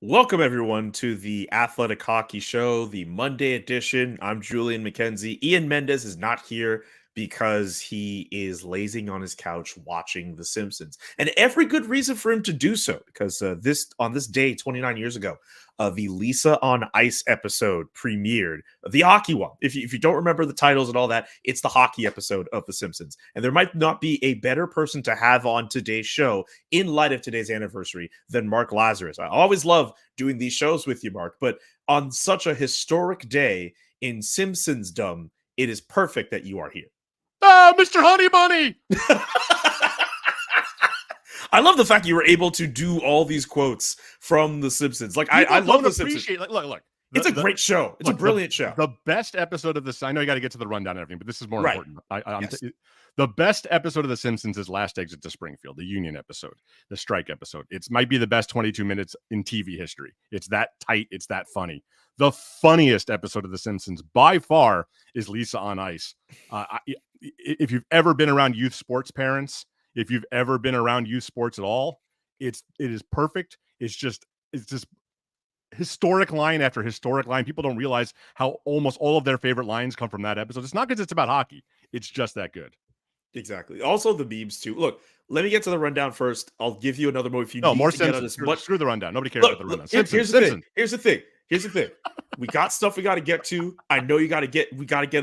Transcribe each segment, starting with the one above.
Welcome, everyone, to the Athletic Hockey Show, the Monday edition. I'm Julian McKenzie. Ian Mendez is not here because he is lazing on his couch watching The Simpsons. And every good reason for him to do so, because on this day, 29 years ago, the Lisa on Ice episode premiered, the hockey one. If you don't remember the titles and all that, it's the hockey episode of The Simpsons. And there might not be a better person to have on today's show in light of today's anniversary than Mark Lazerus. I always love doing these shows with you, Mark, but on such a historic day in Simpsons-dom, it is perfect that you are here. Ah, Mr. Honey Bunny! I love the fact you were able to do all these quotes from The Simpsons. Like, I love The Simpsons. Look. It's a great show. It's a brilliant show. The best episode of this. I know you got to get to the rundown and everything, but this is more important. Yes. The best episode of The Simpsons is Last Exit to Springfield, the Union episode, the strike episode. It might be the best 22 minutes in TV history. It's that tight. It's that funny. The funniest episode of The Simpsons by far is Lisa on Ice. If you've ever been around youth sports parents, if you've ever been around youth sports at all, it is perfect. It's just historic line after historic line. People don't realize how almost all of their favorite lines come from that episode. It's not because it's about hockey. It's just that good. Exactly. Also the memes too. Look, let me get to the rundown first. I'll give you another more if you need more to Simpsons. get on this. Screw the rundown. Nobody cares about the rundown. Here's the thing. We got stuff we got to get to. I know we got to get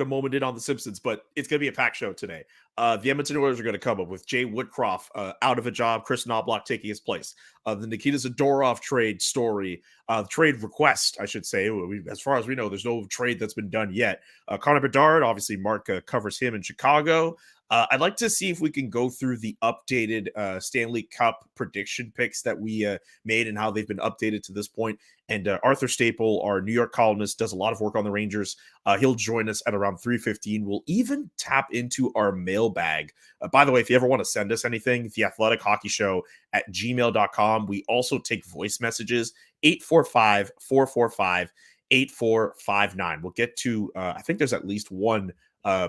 a moment in on The Simpsons, but it's going to be a packed show today. The Edmonton Oilers are going to come up with Jay Woodcroft out of a job, Kris Knoblach taking his place. The Nikita Zadorov trade story, trade request, I should say. As far as we know, there's no trade that's been done yet. Connor Bedard, obviously, Mark covers him in Chicago. I'd like to see if we can go through the updated Stanley Cup prediction picks that we made and how they've been updated to this point. And Arthur Staple, our New York columnist, does a lot of work on the Rangers. He'll join us at around 3:15. We'll even tap into our mailbag. By the way, if you ever want to send us anything, the Athletic Hockey Show at gmail.com. We also take voice messages, 845-445-8459. We'll get to, I think there's at least one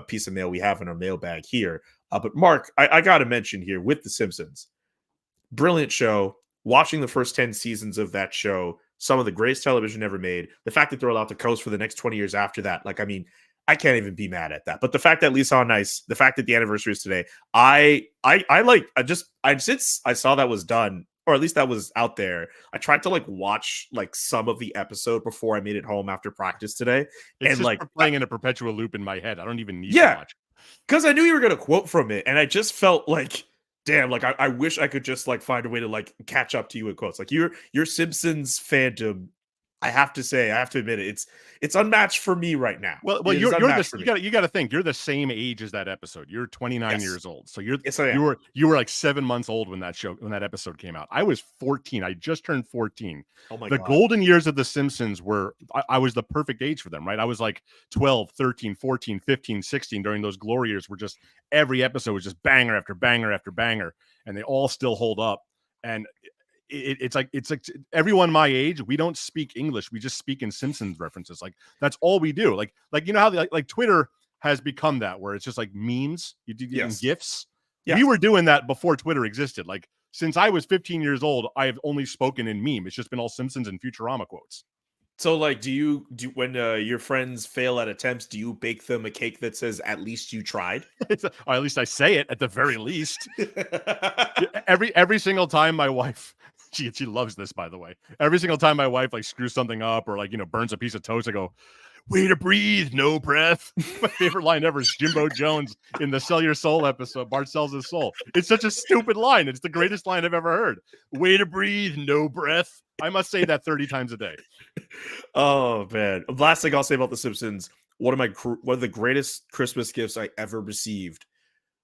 piece of mail we have in our mailbag here. But Mark, I got to mention here with The Simpsons, brilliant show. Watching the first 10 seasons of that show, some of the greatest television ever made. The fact that they're allowed to coast for the next 20 years after that, I can't even be mad at that. But the fact that Lisa on Ice, the fact that the anniversary is today, since I saw that was done, or at least that was out there, I tried to watch some of the episode before I made it home after practice today. It's and just playing in a perpetual loop in my head. I don't even need to watch. Because I knew you were going to quote from it. And I just felt damn, I wish I could just find a way to catch up to you in quotes. Your Simpsons fandom, I have to admit it. It's unmatched for me right now. Well, you got to think you're the same age as that episode. You're 29 years old, so you were 7 months old when that episode came out. I was 14. I just turned 14. Oh my God. The golden years of The Simpsons were I was the perfect age for them, right? I was 12, 13, 14, 15, 16 during those glory years. Where just every episode was just banger after banger after banger, and they all still hold up. And it's like everyone my age, we don't speak English, we just speak in Simpsons references. That's all we do. You know how Twitter has become that, where it's just memes, you do GIFs. We were doing that before Twitter existed. Since I was 15 years old, I have only spoken in meme. It's just been all Simpsons and Futurama quotes. So do you when your friends fail at attempts, do you bake them a cake that says at least you tried? Or at least I say it at the very least. every single time my wife, she loves this, by the way. Every single time my wife screws something up or burns a piece of toast, I go, "Way to breathe, no breath." My favorite line ever is Jimbo Jones in the Sell Your Soul episode. Bart sells his soul. It's such a stupid line. It's the greatest line I've ever heard. Way to breathe, no breath. I must say that 30 times a day. Oh, man. Last thing I'll say about The Simpsons. one of the greatest Christmas gifts I ever received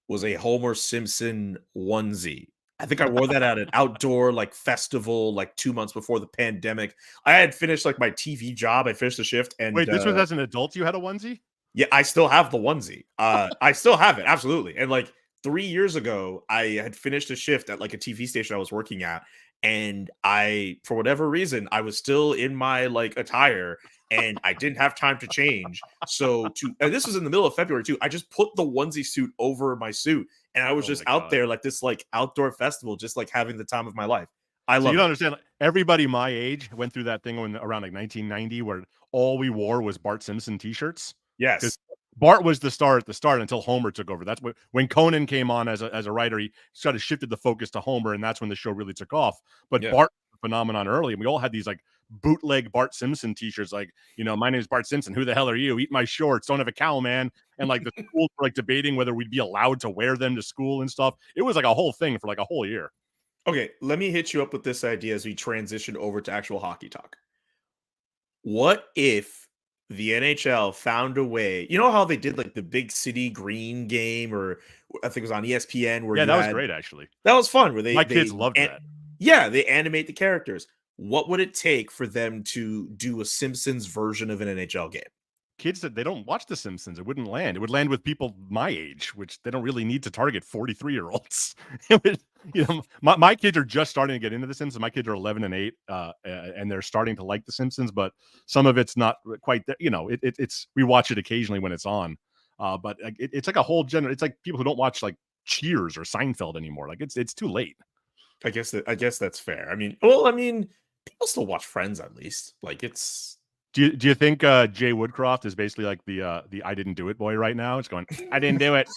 was a Homer Simpson onesie. I think I wore that at an outdoor like festival like 2 months before the pandemic. I had finished like my TV job. I finished the shift and Wait, this was as an adult you had a onesie? yeah, I still have the onesie. I still have it, absolutely. And like 3 years ago, I had finished a shift at like a TV station I was working at, and I, for whatever reason, I was still in my like attire, and I didn't have time to change. And this was in the middle of February too. I just put the onesie suit over my suit, and I was Oh just my out God. there like this like outdoor festival, just like having the time of my life. I So love you it. don't understand. Everybody my age went through that thing around like 1990 where all we wore was Bart Simpson t-shirts. Yes. Bart was the star at the start until Homer took over. That's when Conan came on as a writer, he sort of shifted the focus to Homer, and that's when the show really took off. But Yeah. Bart was a phenomenon early, and we all had these like bootleg Bart Simpson t-shirts, like, my name is Bart Simpson. Who the hell are you? Eat my shorts. Don't have a cow, man. And like the schools were like debating whether we'd be allowed to wear them to school and stuff. It was like a whole thing for like a whole year. Okay, let me hit you up with this idea as we transition over to actual hockey talk. What if the NHL found a way? You know how they did like the big city green game, or I think it was on ESPN where Yeah, you that was had great actually. that was fun where My kids loved that. Yeah, they animate the characters. What would it take for them to do a Simpsons version of an NHL game? Kids that they don't watch The Simpsons, it wouldn't land. It would land with people my age, which they don't really need to target 43-year-olds. It would, my kids are just starting to get into The Simpsons. My kids are 11 and 8, and they're starting to like The Simpsons, but some of it's not quite. It's we watch it occasionally when it's on, but it's like a whole It's like people who don't watch like Cheers or Seinfeld anymore. Like it's too late. I guess that's fair. I mean, people still watch Friends at least. Like it's Do you think Jay Woodcroft is basically like the I didn't do it boy right now? It's going, I didn't do it.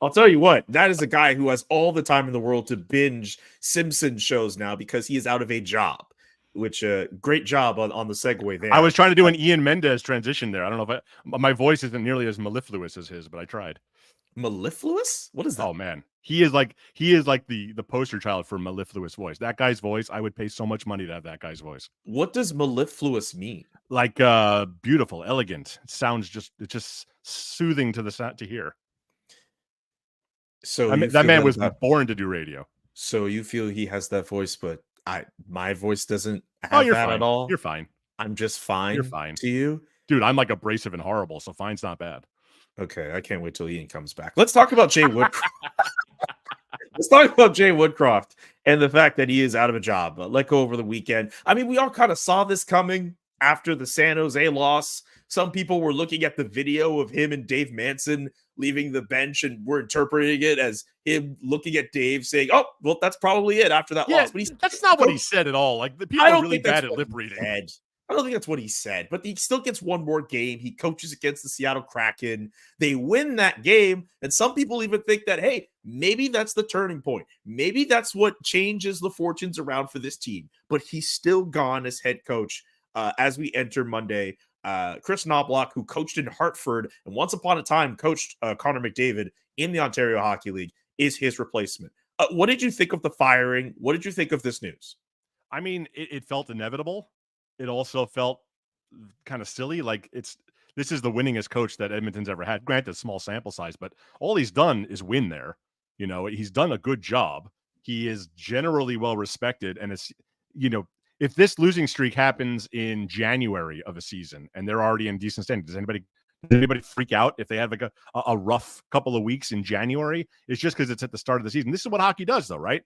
I'll tell you what, that is a guy who has all the time in the world to binge Simpsons shows now because he is out of a job. Which great job on the segue there. I was trying to do an Ian Mendez transition there. I don't know if my voice isn't nearly as mellifluous as his, but I tried. Mellifluous? What is that? Oh man, he is like the poster child for mellifluous voice. That guy's voice, I would pay so much money to have that guy's voice. What does mellifluous mean? Like beautiful, elegant. It sounds just soothing to to hear. So that man was born to do radio. So you feel he has that voice, but my voice doesn't have that fine. at all. You're fine. I'm just fine. You're fine to you, dude. I'm like abrasive and horrible, so fine's not bad. Okay, I can't wait till Ian comes back. Let's talk about Jay Woodcroft. Let's talk about Jay Woodcroft and the fact that he is out of a job. Let go over the weekend. I mean, we all kind of saw this coming after the San Jose loss. Some people were looking at the video of him and Dave Manson leaving the bench and were interpreting it as him looking at Dave saying, "Oh, well, that's probably it after that loss." But that's not what he said at all. Like the people are really bad at lip reading. I don't think that's what he said, but he still gets one more game. He coaches against the Seattle Kraken. They win that game. And some people even think that, hey, maybe that's the turning point. Maybe that's what changes the fortunes around for this team. But he's still gone as head coach as we enter Monday. Kris Knoblach, who coached in Hartford and once upon a time coached Connor McDavid in the Ontario Hockey League, is his replacement. What did you think of the firing? What did you think of this news? I mean, it felt inevitable. It also felt kind of silly. Like this is the winningest coach that Edmonton's ever had. Granted, small sample size, but all he's done is win there. He's done a good job. He is generally well respected. And it's, if this losing streak happens in January of a season and they're already in decent standing, does anybody freak out if they have like a rough couple of weeks in January? It's just because it's at the start of the season. This is what hockey does though, right?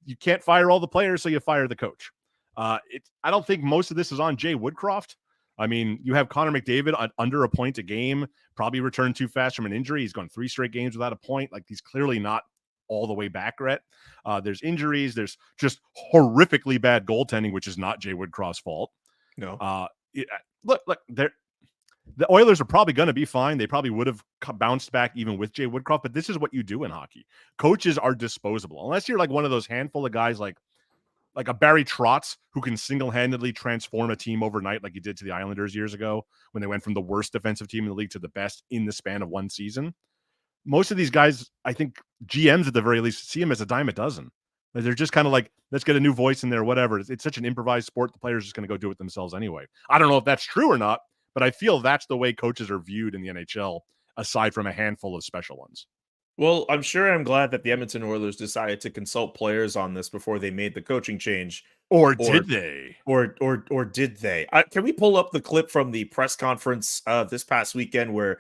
You can't fire all the players, so you fire the coach. I don't think most of this is on Jay Woodcroft. I mean, you have Connor McDavid under a point a game, probably returned too fast from an injury. He's gone 3 straight games without a point. Like he's clearly not all the way back yet. There's injuries. There's just horrifically bad goaltending, which is not Jay Woodcroft's fault. No. Look, the Oilers are probably going to be fine. They probably would have bounced back even with Jay Woodcroft, but this is what you do in hockey. Coaches are disposable. Unless you're like one of those handful of guys like a Barry Trotz who can single-handedly transform a team overnight like he did to the Islanders years ago when they went from the worst defensive team in the league to the best in the span of one season. Most of these guys, I think GMs at the very least, see them as a dime a dozen. They're just kind of like, let's get a new voice in there, whatever. It's such an improvised sport. The players are just going to go do it themselves anyway. I don't know if that's true or not, But I feel that's the way coaches are viewed in the NHL, aside from a handful of special ones. Well, I'm glad that the Edmonton Oilers decided to consult players on this before they made the coaching change. Or did they? Or did they? Can we pull up the clip from the press conference this past weekend where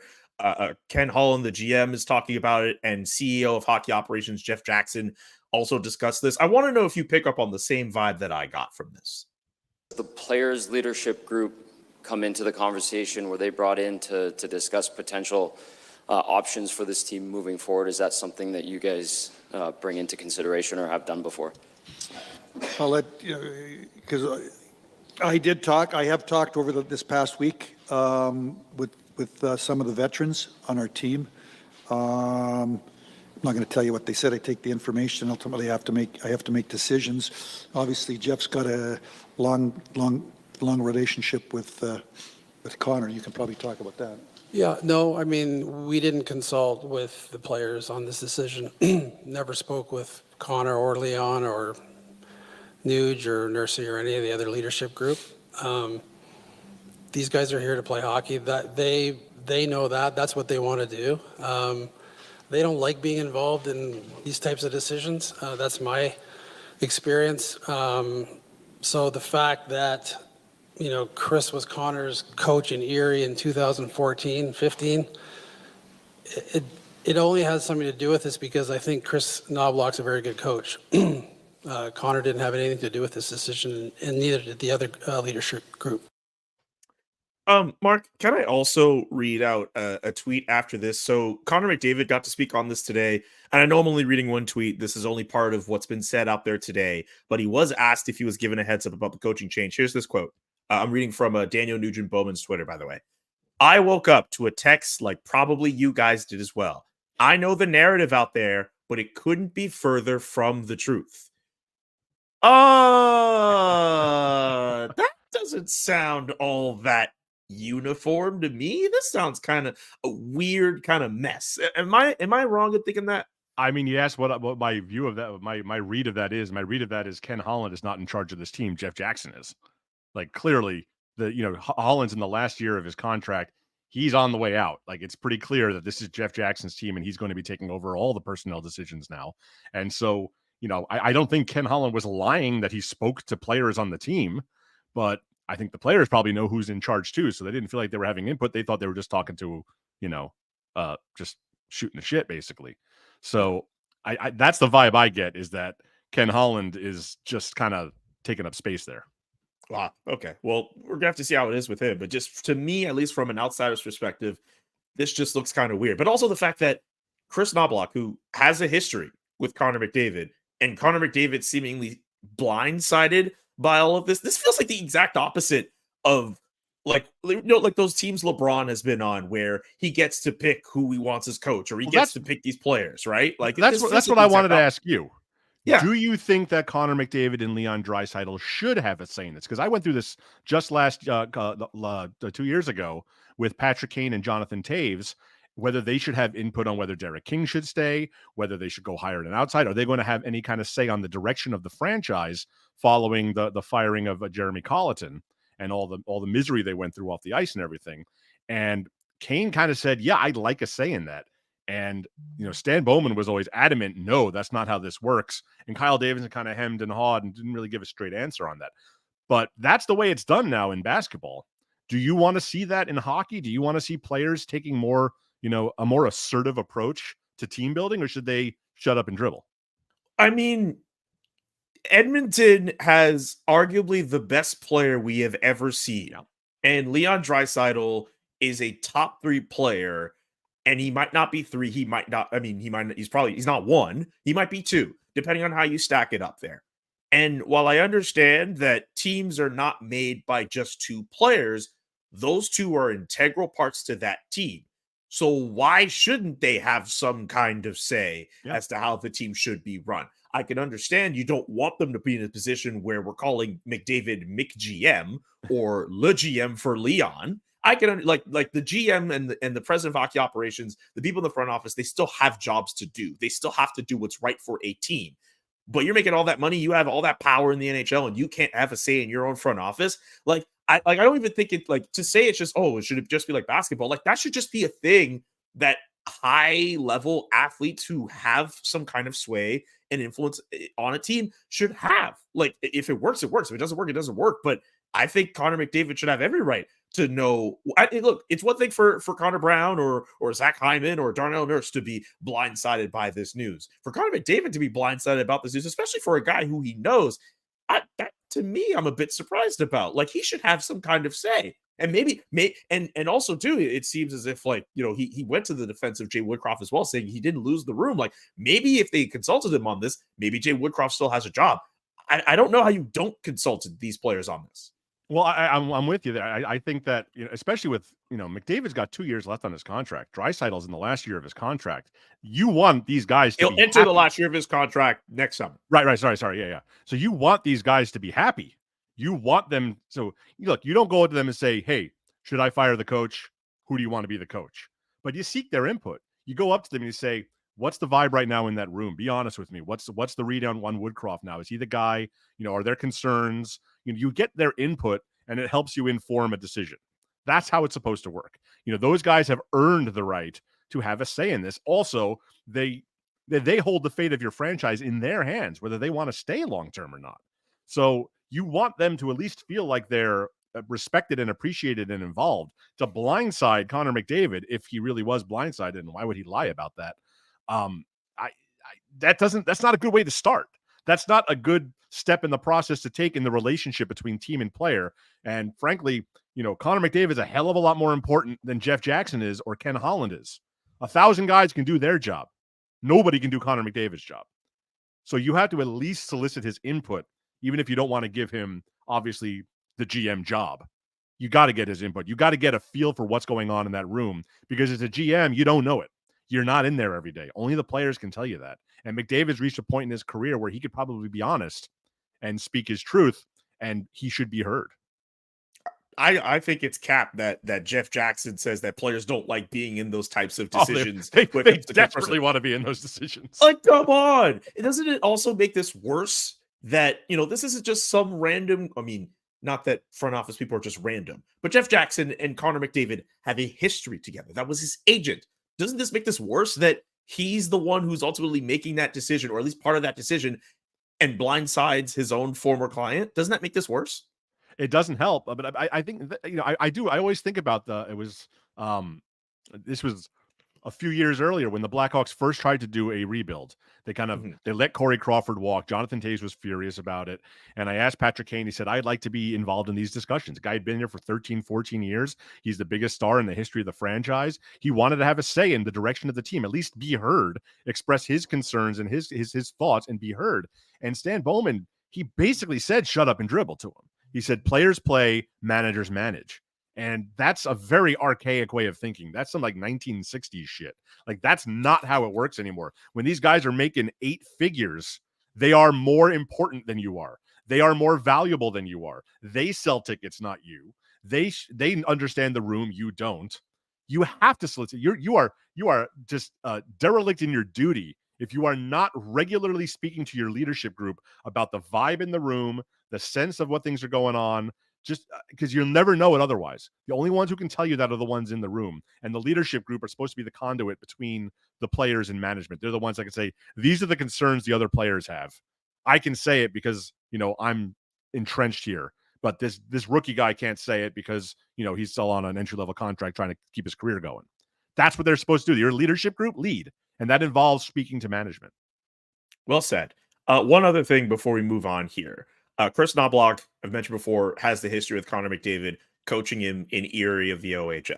Ken Holland, the GM, is talking about it, and CEO of Hockey Operations Jeff Jackson also discussed this? I want to know if you pick up on the same vibe that I got from this. The players' leadership group come into the conversation where they brought in to discuss potential options for this team moving forward. Is that something that you guys bring into consideration or have done before? I'll let, because I have talked over this past week with some of the veterans on our team. I'm not going to tell you what they said. I take the information. Ultimately, I have to make decisions. Obviously, Jeff's got a long relationship with Connor. You can probably talk about that. Yeah, no, I mean, we didn't consult with the players on this decision. Never spoke with Connor or Leon or Nuge or Nursey or any of the other leadership group. These guys are here to play hockey. That they know that's what they want to do. They don't like being involved in these types of decisions. That's my experience. So the fact that Kris was Connor's coach in Erie in 2014, 15. It only has something to do with this because I think Kris Knoblach's a very good coach. Connor didn't have anything to do with this decision, and neither did the other leadership group. Mark, can I also read out a tweet after this? So Connor McDavid got to speak on this today, and I know I'm only reading one tweet. This is only part of what's been said out there today, but he was asked if he was given a heads up about the coaching change. Here's this quote. I'm reading from Daniel Nugent Bowman's Twitter, by the way. I woke up to a text like probably you guys did as well. I know the narrative out there, but it couldn't be further from the truth. That doesn't sound all that uniform to me. This sounds kind of a weird kind of mess. Am I wrong in thinking that? I mean, you asked what my view of that, my read of that is. My read of that is Ken Holland is not in charge of this team. Jeff Jackson is. Like, clearly, Holland's in the last year of his contract. He's on the way out. Like, it's pretty clear that this is Jeff Jackson's team, and he's going to be taking over all the personnel decisions now. And so, I don't think Ken Holland was lying that he spoke to players on the team, but I think the players probably know who's in charge too. So they didn't feel like they were having input. They thought they were just talking to, just shooting the shit, basically. So I that's the vibe I get, is that Ken Holland is just kind of taking up space there. Wow. Okay. Well, we're going to have to see how it is with him. But just to me, at least from an outsider's perspective, this just looks kind of weird. But also the fact that Kris Knoblach, who has a history with Connor McDavid, and Connor McDavid seemingly blindsided by all of this feels like the exact opposite of like those teams LeBron has been on, where he gets to pick who he wants as coach, or he gets to pick these players, right? Like that's what I wanted to ask you. Yeah. Do you think that Connor McDavid and Leon Draisaitl should have a say in this? Because I went through this just last 2 years ago with Patrick Kane and Jonathan Taves, whether they should have input on whether Derek King should stay, whether they should go hire an outside. Are they going to have any kind of say on the direction of the franchise following the firing of Jeremy Colleton and all the misery they went through off the ice and everything? And Kane kind of said, yeah, I'd like a say in that. And, Stan Bowman was always adamant, no, that's not how this works. And Kyle Davidson kind of hemmed and hawed and didn't really give a straight answer on that. But that's the way it's done now in basketball. Do you want to see that in hockey? Do you want to see players taking more, a more assertive approach to team building, or should they shut up and dribble? I mean, Edmonton has arguably the best player we have ever seen. Yeah. And Leon Draisaitl is a top 3 player. And he might not be 3. He might not. I mean, he's not 1. He might be 2, depending on how you stack it up there. And while I understand that teams are not made by just 2 players, those 2 are integral parts to that team. So why shouldn't they have some kind of say as to how the team should be run? I can understand you don't want them to be in a position where we're calling McDavid McGM or Le GM for Leon. I can like the GM and the president of hockey operations, the people in the front office, they still have jobs to do. They still have to do what's right for a team. But you're making all that money, you have all that power in the NHL, and you can't have a say in your own front office. Like, I don't even think it like to say it's just, oh, it should just be like basketball. Like that should just be a thing that high level athletes who have some kind of sway and influence on a team should have. Like if it works, it works. If it doesn't work, it doesn't work. But I think Connor McDavid should have every right to know. Look, it's one thing for Connor Brown or Zach Hyman or Darnell Nurse to be blindsided by this news. For Connor McDavid to be blindsided about this news, especially for a guy who he knows, that to me, I'm a bit surprised about. Like he should have some kind of say. And maybe and also too, it seems as if like, you know, he went to the defense of Jay Woodcroft as well, saying he didn't lose the room. Like maybe if they consulted him on this, maybe Jay Woodcroft still has a job. I don't know how you don't consult these players on this. Well, I'm with you there. I think that, you know, especially with, you know, McDavid's got 2 years left on his contract. Draisaitl's in the last year of his contract. You want these guys to He'll be enter happy. the last year of his contract next summer. Right. Sorry. Yeah. So you want these guys to be happy. You want them. So look, you don't go to them and say, hey, should I fire the coach? Who do you want to be the coach? But you seek their input. You go up to them and you say, what's the vibe right now in that room? Be honest with me. What's the read on Woodcroft now? Is he the guy? You know, are there concerns? You know, you get their input and it helps you inform a decision. That's how it's supposed to work. You know, those guys have earned the right to have a say in this. Also, they hold the fate of your franchise in their hands, whether they want to stay long-term or not. So you want them to at least feel like they're respected and appreciated and involved. To blindside Connor McDavid, if he really was blindsided, and why would he lie about that? That's not a good way to start. That's not a good step in the process to take in the relationship between team and player. And frankly, you know, Connor McDavid is a hell of a lot more important than Jeff Jackson is or Ken Holland is. 1,000 guys can do their job. Nobody can do Connor McDavid's job. So you have to at least solicit his input, even if you don't want to give him, obviously, the GM job. You got to get his input. You got to get a feel for what's going on in that room, because as a GM, you don't know it. You're not in there every day. Only the players can tell you that. And McDavid's reached a point in his career where he could probably be honest and speak his truth, and he should be heard. I think it's cap that Jeff Jackson says that players don't like being in those types of decisions. They desperately want to be in those decisions. Like, come on. Doesn't it also make this worse that, you know, this isn't just some random, I mean, not that front office people are just random, but Jeff Jackson and Connor McDavid have a history together. That was his agent. Doesn't this make this worse that he's the one who's ultimately making that decision, or at least part of that decision, and blindsides his own former client? Doesn't that make this worse? It doesn't help, but I think that, you know, I always think about this was a few years earlier when the Blackhawks first tried to do a rebuild. They kind of they let Corey Crawford walk. Jonathan Toews was furious about it. And I asked Patrick Kane, he said, I'd like to be involved in these discussions. The guy had been here for 13, 14 years. He's the biggest star in the history of the franchise. He wanted to have a say in the direction of the team, at least be heard, express his concerns and his thoughts and be heard. And Stan Bowman, he basically said, shut up and dribble to him. He said, players play, managers manage. And that's a very archaic way of thinking. That's some like 1960s shit. Like, that's not how it works anymore. When these guys are making 8 figures, they are more important than you are. They are more valuable than you are. They sell tickets, not you. They understand the room. You don't. You have to solicit. You are just derelict in your duty if you are not regularly speaking to your leadership group about the vibe in the room, the sense of what things are going on. Just because you'll never know it otherwise. The only ones who can tell you that are the ones in the room. And the leadership group are supposed to be the conduit between the players and management. They're the ones that can say, these are the concerns the other players have. I can say it because, you know, I'm entrenched here. But this rookie guy can't say it because, you know, he's still on an entry-level contract trying to keep his career going. That's what they're supposed to do. Your leadership group, lead. And that involves speaking to management. Well said. One other thing before we move on here. Kris Knoblach, I've mentioned before, has the history with Connor McDavid, coaching him in Erie of the OHL.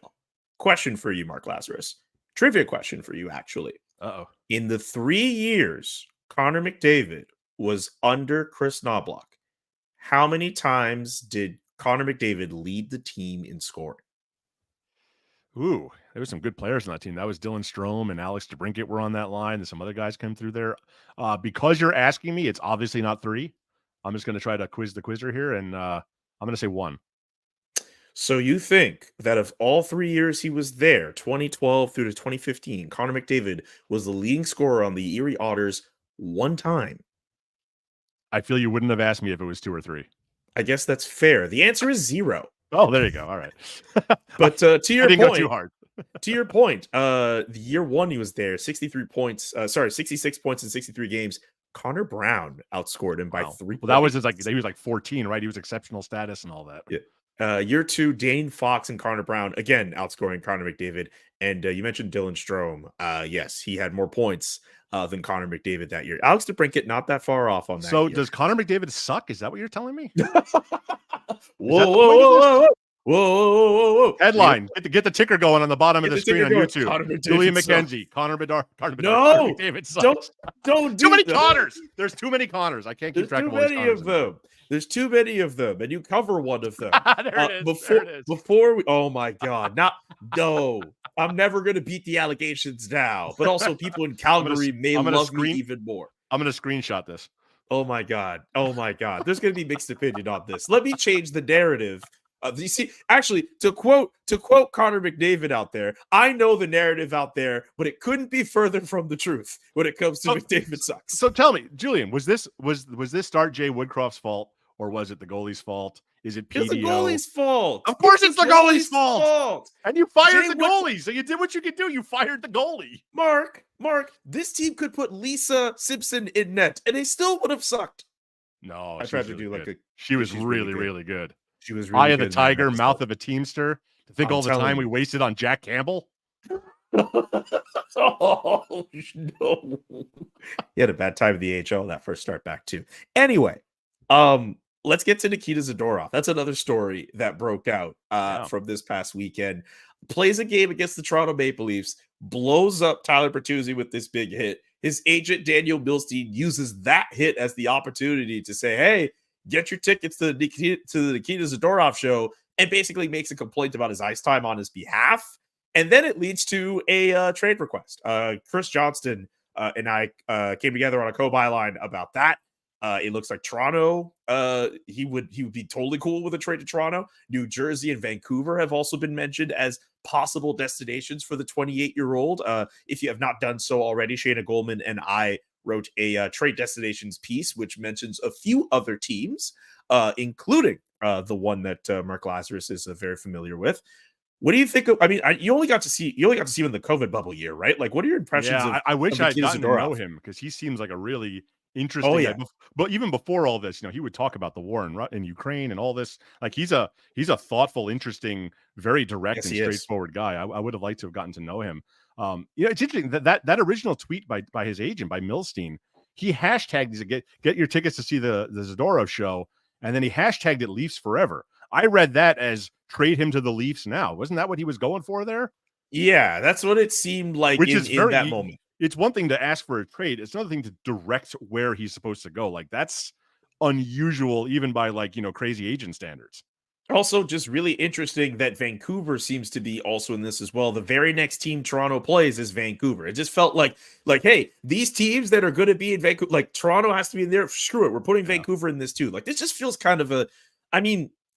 Question for you, Mark Lazerus. Trivia question for you, actually. Uh-oh. In the 3 years Connor McDavid was under Kris Knoblach, how many times did Connor McDavid lead the team in scoring? Ooh, there were some good players on that team. That was Dylan Strome and Alex DeBrincat were on that line. And some other guys came through there. Because you're asking me, it's obviously not 3. I'm just going to try to quiz the quizzer here, and I'm going to say 1. So you think that of all 3 years he was there, 2012 through to 2015, Connor McDavid was the leading scorer on the Erie Otters 1 time? I feel you wouldn't have asked me if it was 2 or 3. I guess that's fair. The answer is 0. Oh, there you go. All right. But to I your didn't go point, too hard. the year one he was there, 63 points. 66 points in 63 games. Connor Brown outscored him by Wow. 3 Well, that was points. he was like 14, right? He was exceptional status and all that. Yeah. Year two, Dane Fox and Connor Brown again outscoring Connor McDavid. And you mentioned Dylan Strome. Yes, he had more points than Connor McDavid that year. Alex DeBrincat not that far off on that. So year. does Connor McDavid suck? Is that what you're telling me? Whoa. Headline: Get the ticker going on the bottom of Get the the screen ticker on going. YouTube. Connor McDavid Julian sucks. McKenzie, Connor Bedard. No, McDavid sucks. Don't do Too many that. Connors. There's too many Connors. I can't keep There's track too of all these many Connors of them. There's too many of them, and you cover one of them. There it is. There it is. Before we, oh my God, no, I'm never gonna beat the allegations now. But also, people in Calgary may love me even more. I'm gonna screenshot this. Oh my God. There's gonna be mixed opinion on this. Let me change the narrative. You see, actually, to quote Connor McDavid out there, I know the narrative out there, but it couldn't be further from the truth when it comes to McDavid sucks. So tell me, Julian, was this start Jay Woodcroft's fault, or was it the goalie's fault? Is it PDO? It's the goalie's fault. Of course, it's the goalie's fault. And you fired Jay the goalie, so you did what you could do. You fired the goalie. Mark, this team could put Lisa Simpson in net, and they still would have sucked. No, I tried to do like she was she's really good. She was really Eye of the good in that tiger, episode. mouth of a teamster. To think I'm all the telling time we you. wasted on Jack Campbell. Oh no! He had a bad time in the AHL that first start back too. Anyway, let's get to Nikita Zadorov. That's another story that broke out from this past weekend. Plays a game against the Toronto Maple Leafs, blows up Tyler Bertuzzi with this big hit. His agent Daniel Milstein uses that hit as the opportunity to say, "Hey, get your tickets to the Nikita Zadorov show," and basically makes a complaint about his ice time on his behalf. And then it leads to a trade request. Chris Johnston and I came together on a co-byline about that. It looks like Toronto, he would be totally cool with a trade to Toronto. New Jersey and Vancouver have also been mentioned as possible destinations for the 28-year-old. If you have not done so already, Shayna Goldman and I wrote a trade destinations piece, which mentions a few other teams, including the one that Mark Lazerus is very familiar with. What do you think of, I mean, you only got to see him in the COVID bubble year, right? Like, what are your impressions of I wish I'd gotten to Zadorov? know him, because he seems like a really interesting guy. But even before all this, he would talk about the war in Ukraine and all this. Like, he's a thoughtful, interesting, very direct and straightforward guy. I would have liked to have gotten to know him. It's interesting that original tweet by his agent, by Milstein, he hashtagged these, get your tickets to see the Zadorov show, and then he hashtagged it Leafs Forever. I read that as trade him to the Leafs now. Wasn't that what he was going for there? Yeah, that's what it seemed like in that moment. It's one thing to ask for a trade. It's another thing to direct where he's supposed to go. Like, that's unusual, even by crazy agent standards. Also, just really interesting that Vancouver seems to be also in this as well. The very next team Toronto plays is Vancouver. It just felt like, hey, these teams that are going to be in Vancouver, like Toronto has to be in there. Screw it. We're putting Vancouver in this too. Like, this just feels kind of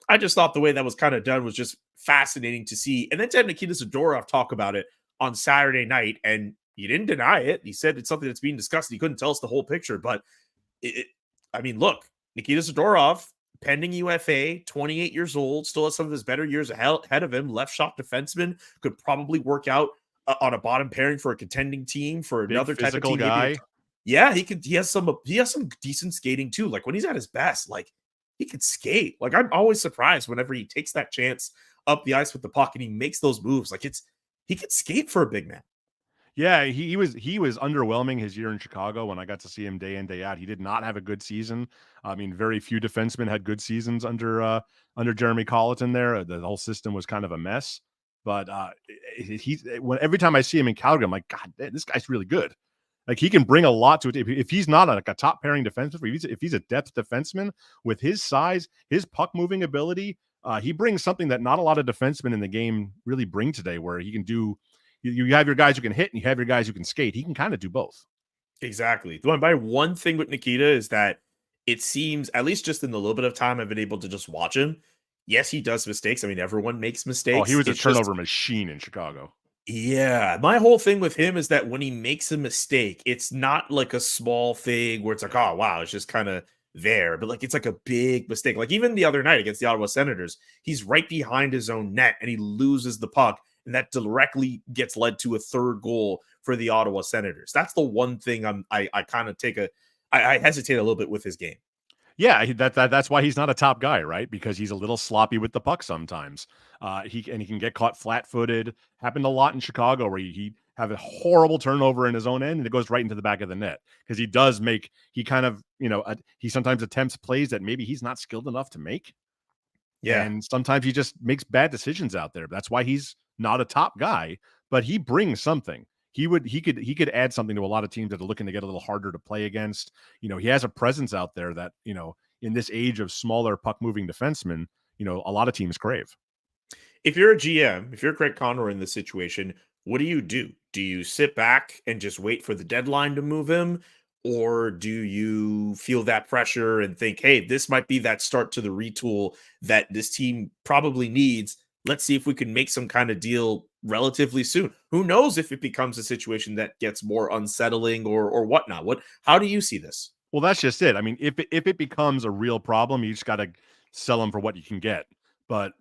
I just thought the way that was kind of done was just fascinating to see. And then to have Nikita Zadorov talk about it on Saturday night, and he didn't deny it. He said it's something that's being discussed. He couldn't tell us the whole picture, but look, Nikita Zadorov, pending UFA, 28 years old, still has some of his better years ahead of him. Left shot defenseman, could probably work out on a bottom pairing for a contending team for another type of team. Guy. Yeah, he has some decent skating too. Like, when he's at his best, like, he could skate. Like, I'm always surprised whenever he takes that chance up the ice with the puck and he makes those moves. Like, he could skate for a big man. Yeah, he was underwhelming his year in Chicago when I got to see him day in, day out. He did not have a good season. I mean, very few defensemen had good seasons under Jeremy Colleton there. The whole system was kind of a mess. But every time I see him in Calgary, I'm like, God, this guy's really good. Like, he can bring a lot to it. If he's not like a top pairing defenseman, if he's a depth defenseman with his size, his puck moving ability, he brings something that not a lot of defensemen in the game really bring today, where he can do. You have your guys who can hit, and you have your guys who can skate. He can kind of do both. Exactly. One thing with Nikita is that it seems, at least just in the little bit of time I've been able to just watch him, yes, he does mistakes. I mean, everyone makes mistakes. Oh, he was a turnover machine in Chicago. Yeah. My whole thing with him is that when he makes a mistake, it's not like a small thing where it's like, oh, wow, it's just kind of there, but like it's like a big mistake. Like even the other night against the Ottawa Senators, he's right behind his own net and he loses the puck, and that directly gets led to a third goal for the Ottawa Senators. That's the one thing I kind of I hesitate a little bit with his game. Yeah, that's why he's not a top guy, right? Because he's a little sloppy with the puck sometimes. He can get caught flat-footed. Happened a lot in Chicago where he have a horrible turnover in his own end and it goes right into the back of the net because he kind of, he sometimes attempts plays that maybe he's not skilled enough to make. Yeah. And sometimes he just makes bad decisions out there. That's why he's not a top guy, but he brings something. He could add something to a lot of teams that are looking to get a little harder to play against. He has a presence out there that, in this age of smaller puck moving defensemen, a lot of teams crave. If you're a GM, if you're Craig Conroy in this situation, what do you do? Do you sit back and just wait for the deadline to move him? Or do you feel that pressure and think, hey, this might be that start to the retool that this team probably needs? Let's see if we can make some kind of deal relatively soon. Who knows if it becomes a situation that gets more unsettling or whatnot. How do you see this? Well, that's just it. I mean, if it becomes a real problem, you just got to sell him for what you can get. But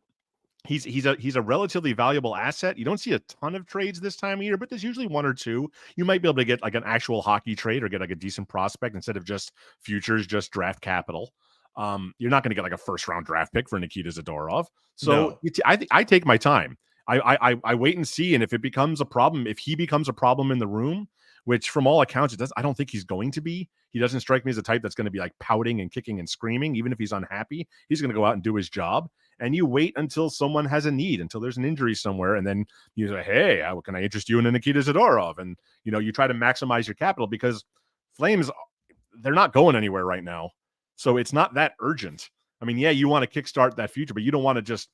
he's a relatively valuable asset. You don't see a ton of trades this time of year, but there's usually one or two. You might be able to get like an actual hockey trade or get like a decent prospect instead of just futures, just draft capital. You're not going to get like a first round draft pick for Nikita Zadorov. So No. I take my time. I wait and see. And if it becomes a problem, if he becomes a problem in the room, which from all accounts, I don't think he's going to be. He doesn't strike me as a type that's going to be like pouting and kicking and screaming. Even if he's unhappy, he's going to go out and do his job. And you wait until someone has a need, until there's an injury somewhere. And then you say, hey, how can I interest you in a Nikita Zadorov? And, you try to maximize your capital because Flames, they're not going anywhere right now. So it's not that urgent. I mean, yeah, you want to kickstart that future, but you don't want to just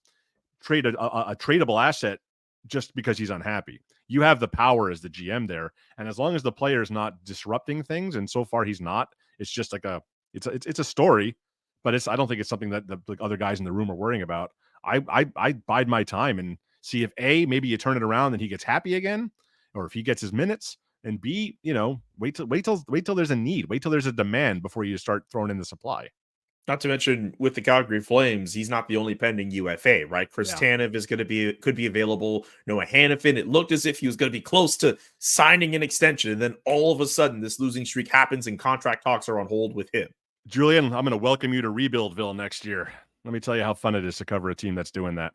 trade a tradable asset just because he's unhappy. You have the power as the GM there. And as long as the player is not disrupting things, and so far he's not, it's just like it's a story, but I don't think it's something that the other guys in the room are worrying about. I bide my time and see if A, maybe you turn it around and he gets happy again, or if he gets his minutes, and B, wait till there's a need, wait till there's a demand before you start throwing in the supply. Not to mention with the Calgary Flames, he's not the only pending UFA, right? Chris Tanev is could be available. Noah Hannafin, it looked as if he was going to be close to signing an extension, and then all of a sudden this losing streak happens and contract talks are on hold with him. Julian, I'm going to welcome you to Rebuildville next year. Let me tell you how fun it is to cover a team that's doing that.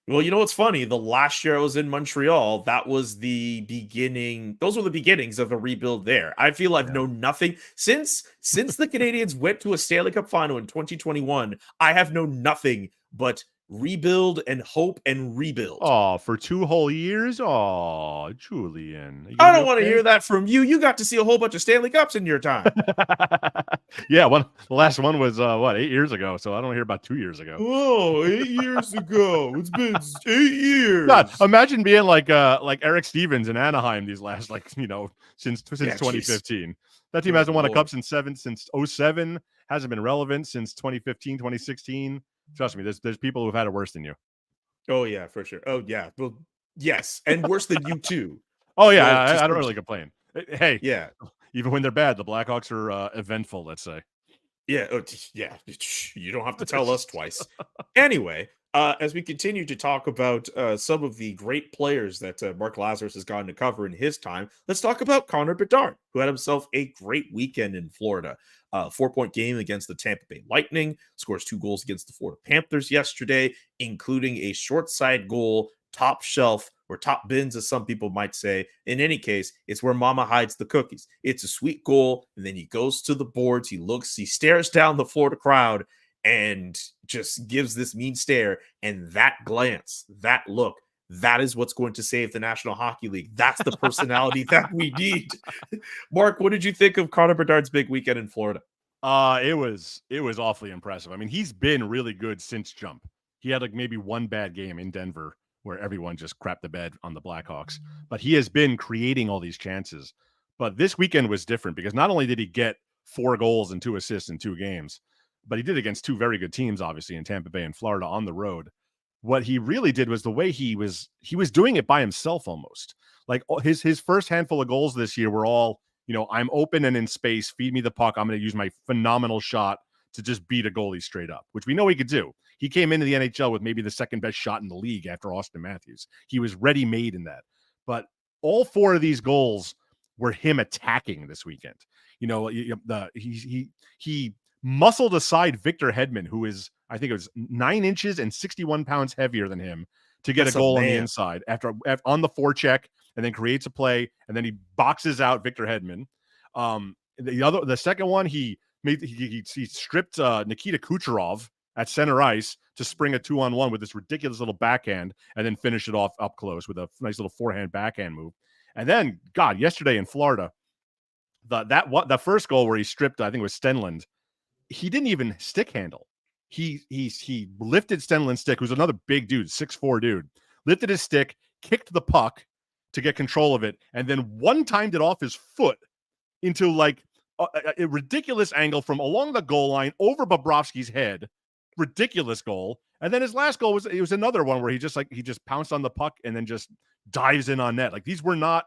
Well, you know what's funny? The last year I was in Montreal, that was the beginning. Those were the beginnings of a rebuild there. I feel I've known nothing since the Canadians went to a Stanley Cup final in 2021. I have known nothing but rebuild and hope and rebuild. Oh, for 2 whole years? Oh, Julian. I don't want to hear that from you. You got to see a whole bunch of Stanley Cups in your time. Yeah, the last one was 8 years ago, so I don't hear about 2 years ago. Oh, 8 years ago. It's been 8 years. God, imagine being like Eric Stevens in Anaheim these last since 2015. Geez. That team hasn't won a cup since 07, hasn't been relevant since 2015, 2016. Trust me, there's people who've had it worse than you. Oh yeah, for sure. Oh yeah. Well, yes, and worse than you too. Oh yeah, well, I don't really complain. Hey, yeah. Even when they're bad, the Blackhawks are eventful, let's say. Yeah, yeah. You don't have to tell us twice. Anyway, as we continue to talk about some of the great players that Mark Lazerus has gotten to cover in his time, let's talk about Connor Bedard, who had himself a great weekend in Florida. 4-point game against the Tampa Bay Lightning, scores 2 goals against the Florida Panthers yesterday, including a short side goal, top shelf, or top bins, as some people might say. In any case, it's where mama hides the cookies. It's a sweet goal, and then he goes to the boards, he stares down the Florida crowd, and just gives this mean stare, and that glance, that look, that is what's going to save the National Hockey League. That's the personality that we need. Mark, what did you think of Connor Bedard's big weekend in Florida? It was awfully impressive. I mean, he's been really good since jump. He had like maybe one bad game in Denver where everyone just crapped the bed on the Blackhawks, but he has been creating all these chances. But this weekend was different because not only did he get 4 goals and 2 assists in 2 games, but he did against 2 very good teams, obviously, in Tampa Bay and Florida on the road. What he really did was the way he was doing it by himself almost. Like his first handful of goals this year were all, I'm open and in space, feed me the puck. I'm going to use my phenomenal shot to just beat a goalie straight up, which we know he could do. He came into the NHL with maybe the second best shot in the league after Austin Matthews. He was ready-made in that. But all 4 of these goals were him attacking this weekend. You know, he muscled aside Victor Hedman, who is, I think it was 9 inches and 61 pounds heavier than him, to get a goal on the inside after on the forecheck, and then creates a play, and then he boxes out Victor Hedman. The second one, he stripped Nikita Kucherov at center ice to spring a 2-on-1 with this ridiculous little backhand, and then finish it off up close with a nice little forehand backhand move. And then, God, yesterday in Florida, the first goal where he stripped, I think it was Stenlund, he didn't even stick handle. He lifted Stenlund's stick, who's another big dude, 6'4" dude, lifted his stick, kicked the puck to get control of it, and then one-timed it off his foot into like a ridiculous angle from along the goal line over Bobrovsky's head. Ridiculous goal. And then his last goal was another one where he just pounced on the puck and then just dives in on net. Like, these were not,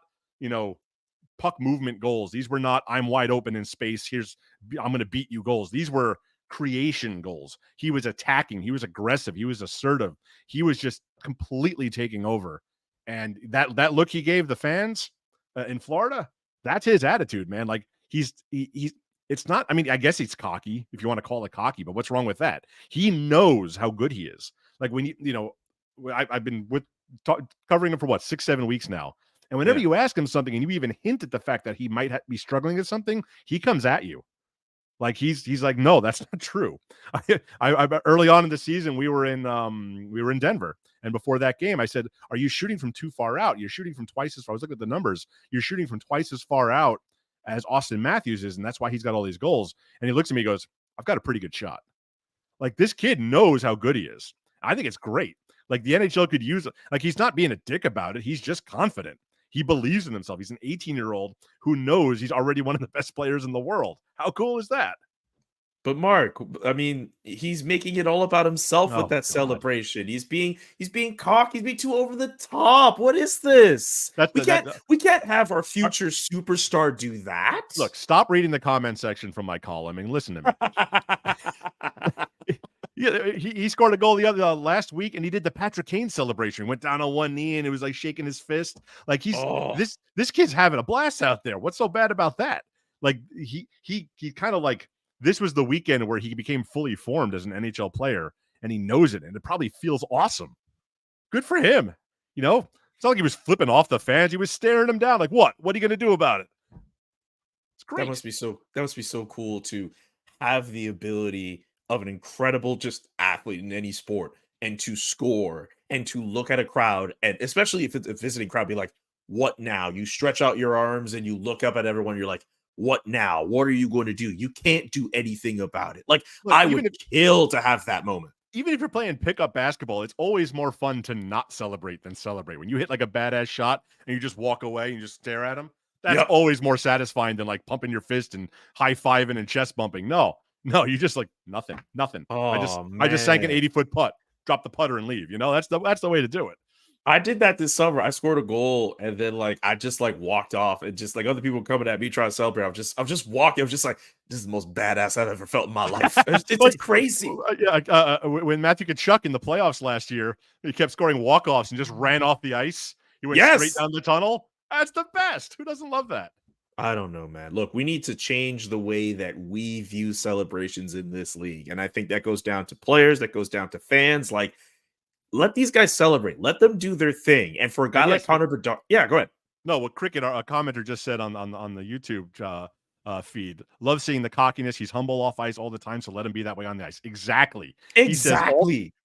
puck movement goals. These were not, I'm wide open in space, I'm going to beat you goals. These were creation goals. He was attacking. He was aggressive. He was assertive. He was just completely taking over. And that look he gave the fans in Florida, that's his attitude, man. Like, it's not, I mean, I guess it's cocky, if you want to call it cocky, but what's wrong with that? He knows how good he is. Like, when I've been covering him for 6-7 weeks now. And whenever you ask him something and you even hint at the fact that he might be struggling at something, he comes at you. Like, he's like, no, that's not true. I early on in the season, we were in Denver. And before that game, I said, are you shooting from too far out? You're shooting from twice as far. I was looking at the numbers. You're shooting from twice as far out as Austin Matthews is. And that's why he's got all these goals. And he looks at me and goes, I've got a pretty good shot. Like, this kid knows how good he is. I think it's great. Like, the NHL could use it. Like, he's not being a dick about it. He's just confident. He believes in himself. He's an 18-year-old who knows he's already one of the best players in the world. How cool is that? But Mark, I mean, he's making it all about himself with that God. celebration. He's being cocky. He's being too over the top. What is this? We can't have our future superstar do that. Look, stop reading the comment section from my column and listen to me. Yeah, he scored a goal the other last week, and he did the Patrick Kane celebration. Went down on one knee, and it was like shaking his fist. Like, this kid's having a blast out there. What's so bad about that? Like, he kind of like, this was the weekend where he became fully formed as an NHL player, and he knows it, and it probably feels awesome. Good for him. It's not like he was flipping off the fans. He was staring them down. Like, what? What are you going to do about it? It's great. That must be so cool to have the ability of an incredible just athlete in any sport, and to score and to look at a crowd, and especially if it's a visiting crowd, be like, what now? You stretch out your arms and you look up at everyone. You're like, what now? What are you going to do? You can't do anything about it. Like, look, I would kill to have that moment. Even if you're playing pickup basketball, it's always more fun to not celebrate than celebrate. When you hit like a badass shot and you just walk away and you just stare at them, that's always more satisfying than like pumping your fist and high-fiving and chest bumping. No, you just like nothing. Oh, I just sank an 80-foot putt, drop the putter and leave. That's the way to do it. I did that this summer. I scored a goal, and then I just walked off, and just other people coming at me trying to celebrate. I'm just walking. I was just like, this is the most badass I've ever felt in my life. It's crazy. When Matthew Tkachuk in the playoffs last year, he kept scoring walk-offs and just ran off the ice. He went straight down the tunnel. That's the best. Who doesn't love that? I don't know, man. Look, we need to change the way that we view celebrations in this league. And I think that goes down to players, that goes down to fans. Like, let these guys celebrate. Let them do their thing. And for a guy like Connor Bedard, go ahead. No, what Cricket, a commenter just said on the YouTube feed, love seeing the cockiness. He's humble off ice all the time, so let him be that way on the ice. Exactly. He says,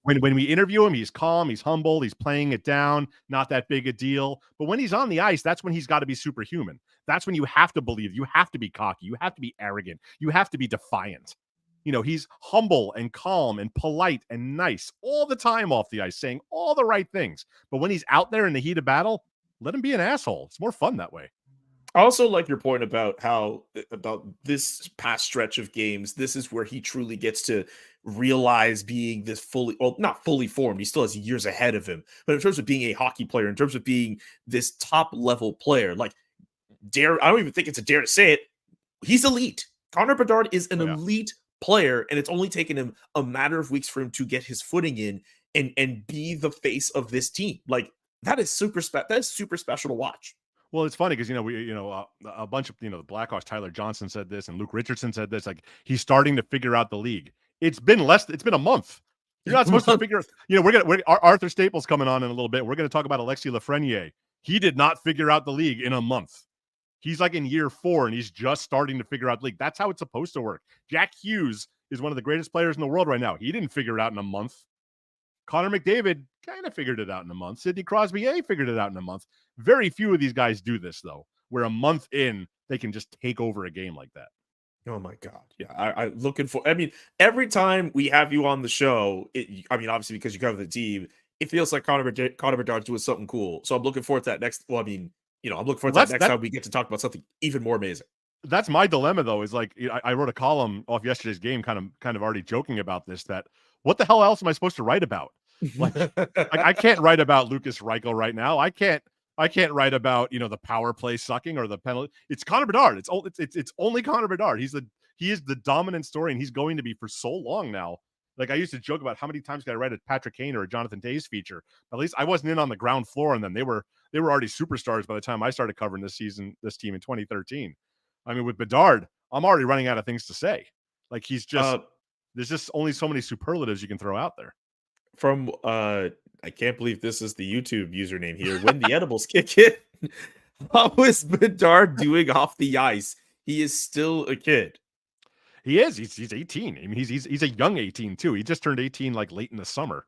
when we interview him, he's calm, he's humble, he's playing it down, not that big a deal. But when he's on the ice, that's when he's got to be superhuman. That's when you have to believe. You have to be cocky. You have to be arrogant. You have to be defiant. He's humble and calm and polite and nice all the time off the ice, saying all the right things. But when he's out there in the heat of battle, let him be an asshole. It's more fun that way. I also like your point about about this past stretch of games. This is where he truly gets to realize being this not fully formed. He still has years ahead of him. But in terms of being a hockey player, in terms of being this top level player, I don't even think it's a dare to say it. He's elite. Connor Bedard is an elite player, and it's only taken him a matter of weeks for him to get his footing in and be the face of this team. Like, that is super special to watch. Well, it's funny because, a bunch of, the Blackhawks, Tyler Johnson said this and Luke Richardson said this, like, he's starting to figure out the league. It's been a month. You're not supposed to figure, Arthur Staples coming on in a little bit. We're going to talk about Alexis Lafrenière. He did not figure out the league in a month. He's like in year 4 and he's just starting to figure out the league. That's how it's supposed to work. Jack Hughes is one of the greatest players in the world right now. He didn't figure it out in a month. Connor McDavid kind of figured it out in a month. Sidney Crosby figured it out in a month. Very few of these guys do this, though, where a month in, they can just take over a game like that. Oh, my God. Yeah, I'm looking for – I mean, every time we have you on the show, obviously because you cover the team, it feels like Connor Bedard's doing something cool. So I'm looking forward to that next – I'm looking forward to that next time we get to talk about something even more amazing. That's my dilemma, though, is like I wrote a column off yesterday's game kind of already joking about this, that what the hell else am I supposed to write about? Like I can't write about Lucas Reichel right now. I can't write about, the power play sucking or the penalty. It's Connor Bedard. It's only Connor Bedard. He is the dominant story, and he's going to be for so long now. Like, I used to joke about how many times did I write a Patrick Kane or a Jonathan Toews feature. At least I wasn't in on the ground floor on them. They were already superstars by the time I started covering this team in 2013. I mean, with Bedard, I'm already running out of things to say. Like, he's just there's just only so many superlatives you can throw out there. From I can't believe this is the YouTube username here. When the edibles kick in, how is Bedard doing off the ice? He is still a kid. He is. He's 18. I mean, he's a young 18 too. He just turned 18 like late in the summer.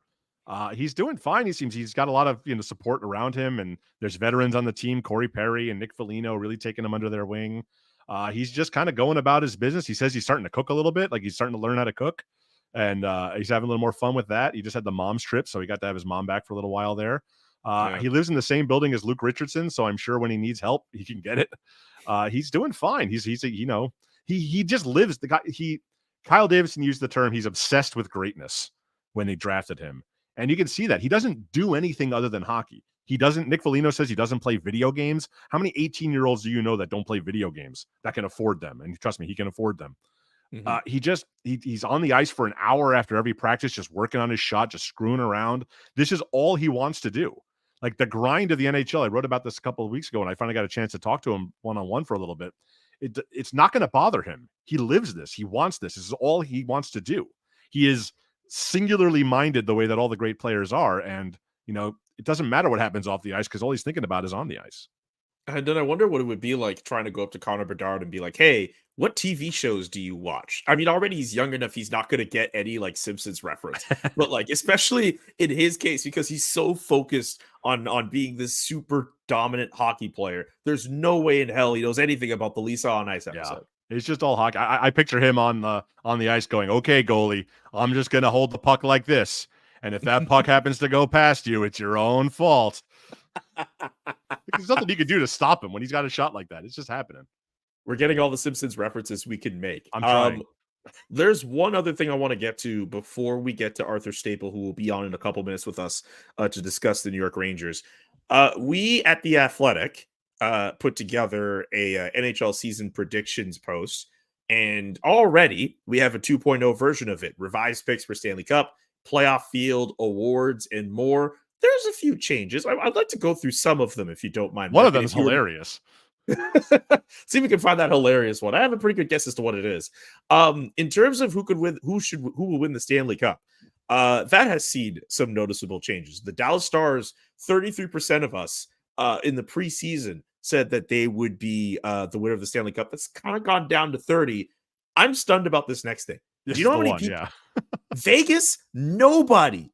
He's doing fine. He's got a lot of support around him, and there's veterans on the team, Corey Perry and Nick Foligno, really taking him under their wing. He's just kind of going about his business. He says he's starting to cook a little bit, like he's starting to learn how to cook, and he's having a little more fun with that. He just had the mom's trip, so he got to have his mom back for a little while there. He lives in the same building as Luke Richardson, so I'm sure when he needs help, he can get it. He's doing fine. He just lives the guy. Kyle Davidson used the term, he's obsessed with greatness when they drafted him. And you can see that he doesn't do anything other than hockey. Nick Foligno says he doesn't play video games. How many 18-year-olds do you know that don't play video games that can afford them? And trust me, he can afford them. Mm-hmm. He's on the ice for an hour after every practice, just working on his shot, just screwing around. This is all he wants to do. Like the grind of the NHL. I wrote about this a couple of weeks ago, and I finally got a chance to talk to him one-on-one for a little bit. It's not going to bother him. He lives this. He wants this. This is all he wants to do. He is singularly minded the way that all the great players are. And, it doesn't matter what happens off the ice because all he's thinking about is on the ice. And then I wonder what it would be like trying to go up to Connor Bedard and be like, hey, what TV shows do you watch? I mean, already he's young enough. He's not going to get any like Simpsons reference, but like, especially in his case, because he's so focused on being this super dominant hockey player. There's no way in hell he knows anything about the Lisa on Ice episode. It's just all hockey. I picture him on the ice going, okay, goalie, I'm just going to hold the puck like this. And if that puck happens to go past you, it's your own fault. There's nothing you can do to stop him when he's got a shot like that. It's just happening. We're getting all the Simpsons references we can make. I'm trying. There's one other thing I want to get to before we get to Arthur Staple, who will be on in a couple minutes with us to discuss the New York Rangers. We at The Athletic put together a NHL season predictions post, and already we have a 2.0 version of it. Revised picks for Stanley Cup, playoff field, awards, and more. There's a few changes. I'd like to go through some of them if you don't mind. One of them is hilarious. See if we can find that hilarious one. I have a pretty good guess as to what it is. In terms of who will win the Stanley Cup, that has seen some noticeable changes. The Dallas Stars, 33% of us in the preseason said that they would be the winner of the Stanley Cup. That's kind of gone down to 30. I'm stunned about this next thing. Do you know how many people? Yeah. Vegas, nobody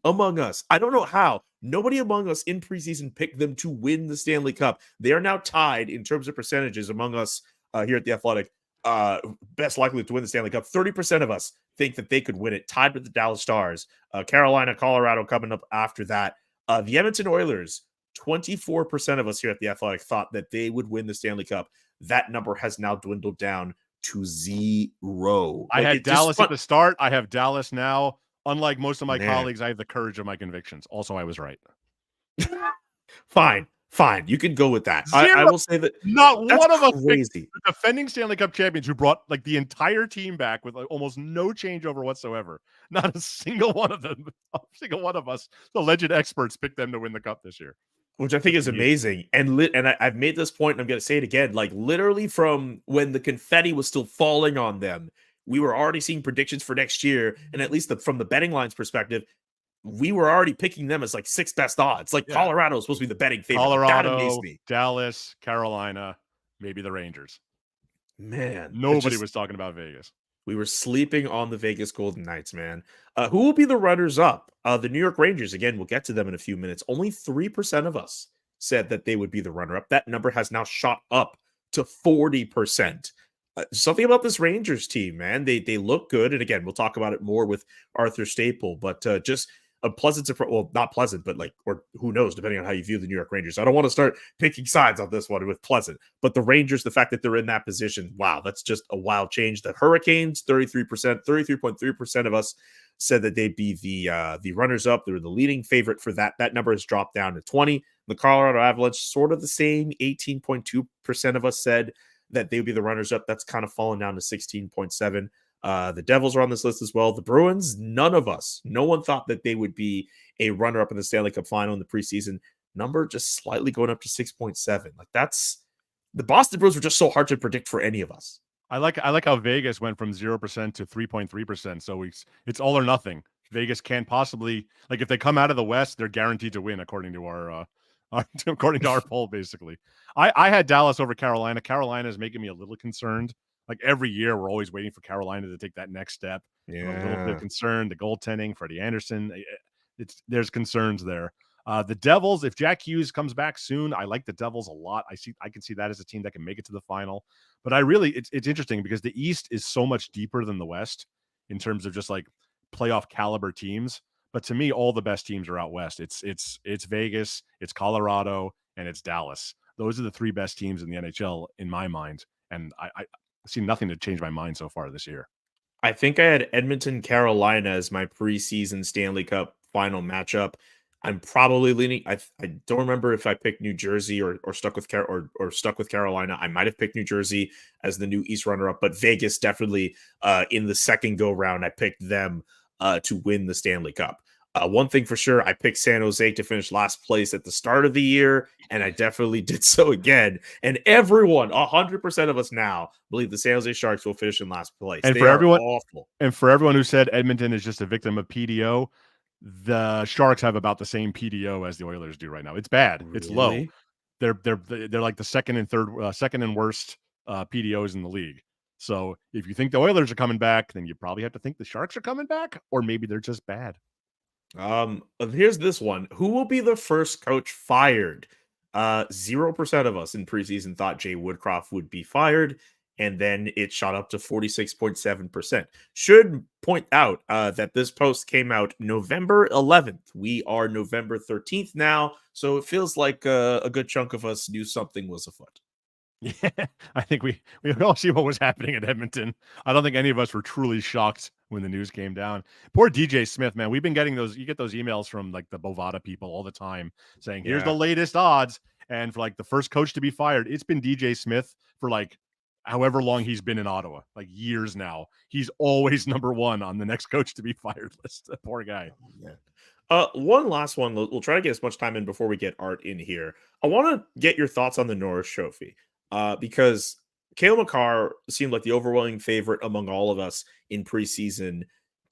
among us. I don't know how. Nobody among us in preseason picked them to win the Stanley Cup. They are now tied in terms of percentages among us here at The Athletic. Best likely to win the Stanley Cup. 30% of us think that they could win it, tied with the Dallas Stars. Carolina, Colorado coming up after that. The Edmonton Oilers, 24% of us here at The Athletic thought that they would win the Stanley Cup. That number has now dwindled down to 0. I had Dallas at the start. I have Dallas now. Unlike most of my colleagues, I have the courage of my convictions. Also, I was right. Fine. Fine, you can go with that. I Zero. will say that Not that's one of us crazy. the defending Stanley Cup champions who brought like the entire team back with like, almost no changeover whatsoever. Not a single one of them, a single one of us, the alleged experts, picked them to win the cup this year. Which I think is amazing. And I've made this point, and I'm going to say it again. Like, literally from when the confetti was still falling on them, we were already seeing predictions for next year. And at least from the betting lines perspective, we were already picking them as like sixth best odds. Like, Colorado is supposed to be the betting favorite. Colorado, that amazed me. Dallas, Carolina, maybe the Rangers. Man, Nobody was talking about Vegas. We were sleeping on the Vegas Golden Knights, man. Who will be the runners-up? The New York Rangers. Again, we'll get to them in a few minutes. Only 3% of us said that they would be the runner-up. That number has now shot up to 40%. Something about this Rangers team, man. They look good. And again, we'll talk about it more with Arthur Staple. But just a pleasant surprise. Well, not pleasant, but like, or who knows, depending on how you view the New York Rangers. I don't want to start picking sides on this one with pleasant. But the Rangers, the fact that they're in that position, wow, that's just a wild change. The Hurricanes, 33.3% of us said that they'd be the runners-up. They were the leading favorite for that. That number has dropped down to 20. The Colorado Avalanche, sort of the same. 18.2% of us said that they would be the runners-up. That's kind of fallen down to 16.7%. The Devils are on this list as well. The Bruins, no one thought that they would be a runner-up in the Stanley Cup final in the preseason. Number just slightly going up to 6.7. Like, that's the Boston Bruins were just so hard to predict for any of us. I like how Vegas went from 0% to 3.3%. So it's all or nothing. Vegas can't possibly, like, if they come out of the West, they're guaranteed to win according to our poll. Basically, I had Dallas over Carolina. Carolina is making me a little concerned. Like, every year, we're always waiting for Carolina to take that next step. Yeah. I'm a little bit concerned. The goaltending, Freddie Anderson, there's concerns there. The Devils, if Jack Hughes comes back soon, I like the Devils a lot. I can see that as a team that can make it to the final. But it's interesting because the East is so much deeper than the West in terms of just like playoff caliber teams. But to me, all the best teams are out West. It's Vegas, it's Colorado, and it's Dallas. Those are the three best teams in the NHL in my mind. And I see nothing to change my mind so far this year. I think I had Edmonton, Carolina as my preseason Stanley Cup final matchup. I'm probably leaning. I don't remember if I picked New Jersey or stuck with stuck with Carolina. I might have picked New Jersey as the new East runner-up, but Vegas definitely in the second go round. I picked them to win the Stanley Cup. One thing for sure, I picked San Jose to finish last place at the start of the year, and I definitely did so again. And everyone, 100% of us now, believe the San Jose Sharks will finish in last place. And they for are everyone, awful. And for everyone who said Edmonton is just a victim of PDO, the Sharks have about the same PDO as the Oilers do right now. It's bad. Really? It's low. They're like the second and worst PDOs in the league. So if you think the Oilers are coming back, then you probably have to think the Sharks are coming back, or maybe they're just bad. Here's this one. Who will be the first coach fired? 0% of us in preseason thought Jay Woodcroft would be fired, and then it shot up to 46.7%. Should point out that this post came out November 11th. We are November 13th now, so it feels like a good chunk of us knew something was afoot. Yeah, I think we all see what was happening at Edmonton. I don't think any of us were truly shocked when the news came down. Poor DJ Smith, man. We've been getting you get those emails from like the Bovada people all the time saying, here's the latest odds. And for like the first coach to be fired, it's been DJ Smith for like however long he's been in Ottawa, like years now. He's always number one on the next coach to be fired list. That poor guy. One last one. We'll try to get as much time in before we get Art in here. I want to get your thoughts on the Norris Trophy. Because Cale Makar seemed like the overwhelming favorite among all of us in preseason.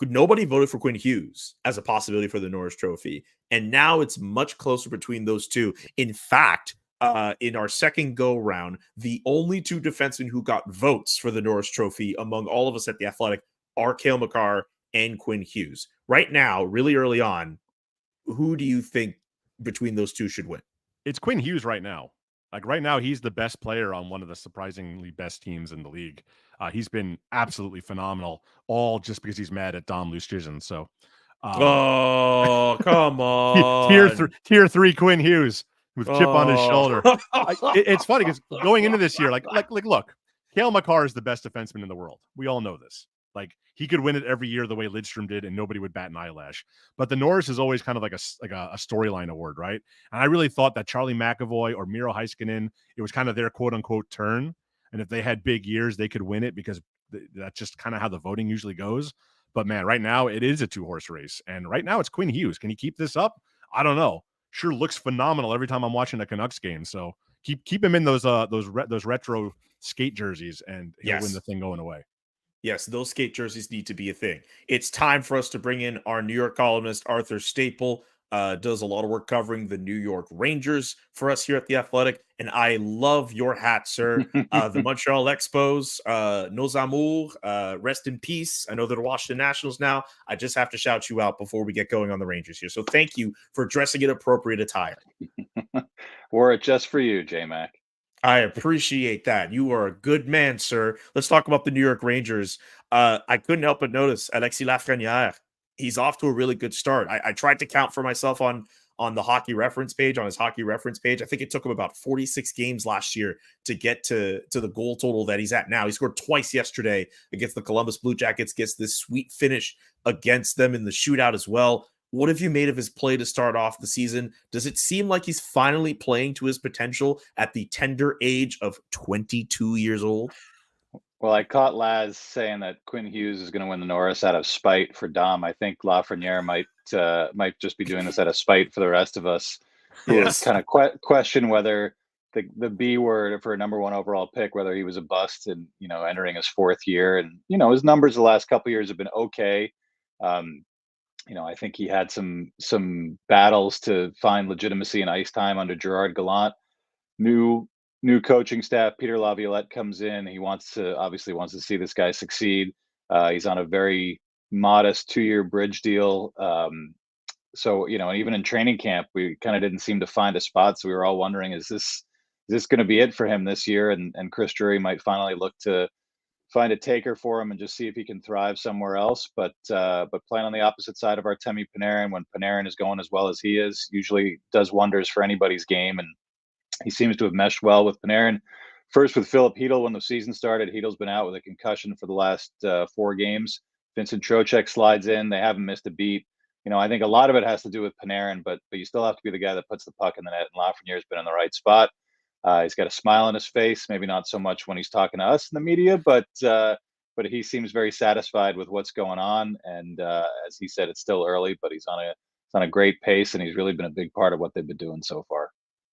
Nobody voted for Quinn Hughes as a possibility for the Norris Trophy. And now it's much closer between those two. In fact, in our second go round, the only two defensemen who got votes for the Norris Trophy among all of us at the Athletic are Cale Makar and Quinn Hughes. Right now, really early on, who do you think between those two should win? It's Quinn Hughes right now. Like right now, he's the best player on one of the surprisingly best teams in the league. He's been absolutely phenomenal, all just because he's mad at Dom Luszczyszyn. So, oh, come on. Tier 3 Quinn Hughes with chip on his shoulder. It's funny because going into this year, like look, Cale Makar is the best defenseman in the world. We all know this. Like he could win it every year the way Lidstrom did, and nobody would bat an eyelash. But the Norris is always kind of like a storyline award, right? And I really thought that Charlie McAvoy or Miro Heiskanen, it was kind of their quote unquote turn. And if they had big years, they could win it because that's just kind of how the voting usually goes. But man, right now it is a 2-horse race, and right now it's Quinn Hughes. Can he keep this up? I don't know. Sure looks phenomenal every time I'm watching a Canucks game. So keep him in those retro skate jerseys, and he'll win the thing going away. Yes, those skate jerseys need to be a thing. It's time for us to bring in our New York columnist, Arthur Staple. Does a lot of work covering the New York Rangers for us here at The Athletic. And I love your hat, sir. The Montreal Expos, Nos Amours, rest in peace. I know they're the Washington Nationals now. I just have to shout you out before we get going on the Rangers here. So thank you for dressing in appropriate attire. Wore it just for you, J-Mac. I appreciate that. You are a good man, sir. Let's talk about the New York Rangers. I couldn't help but notice Alexis Lafrenière. He's off to a really good start. I tried to count for myself on the hockey reference page, on his hockey reference page. I think it took him about 46 games last year to get to the goal total that he's at now. He scored twice yesterday against the Columbus Blue Jackets, gets this sweet finish against them in the shootout as well. What have you made of his play to start off the season? Does it seem like he's finally playing to his potential at the tender age of 22 years old? Well, I caught Laz saying that Quinn Hughes is going to win the Norris out of spite for Dom. I think Lafrenière might just be doing this out of spite for the rest of us. Yes. Kind of question whether the B word for a number 1 overall pick, whether he was a bust and entering his 4th year, and his numbers the last couple of years have been okay. I think he had some battles to find legitimacy in ice time under Gerard Gallant. New coaching staff, Peter Laviolette comes in. He obviously wants to see this guy succeed. He's on a very modest 2-year bridge deal. So, and even in training camp, we kind of didn't seem to find a spot. So we were all wondering, is this going to be it for him this year? And Chris Drury might finally look to find a taker for him and just see if he can thrive somewhere else. But playing on the opposite side of Artemi Panarin, when Panarin is going as well as he is, usually does wonders for anybody's game. And he seems to have meshed well with Panarin. First with Filip Chytil when the season started. Chytil's been out with a concussion for the last 4 games. Vincent Trocheck slides in. They haven't missed a beat. I think a lot of it has to do with Panarin, but you still have to be the guy that puts the puck in the net. And Lafreniere's been in the right spot. He's got a smile on his face. Maybe not so much when he's talking to us in the media, but he seems very satisfied with what's going on. And as he said, it's still early, but he's on a great pace, and he's really been a big part of what they've been doing so far.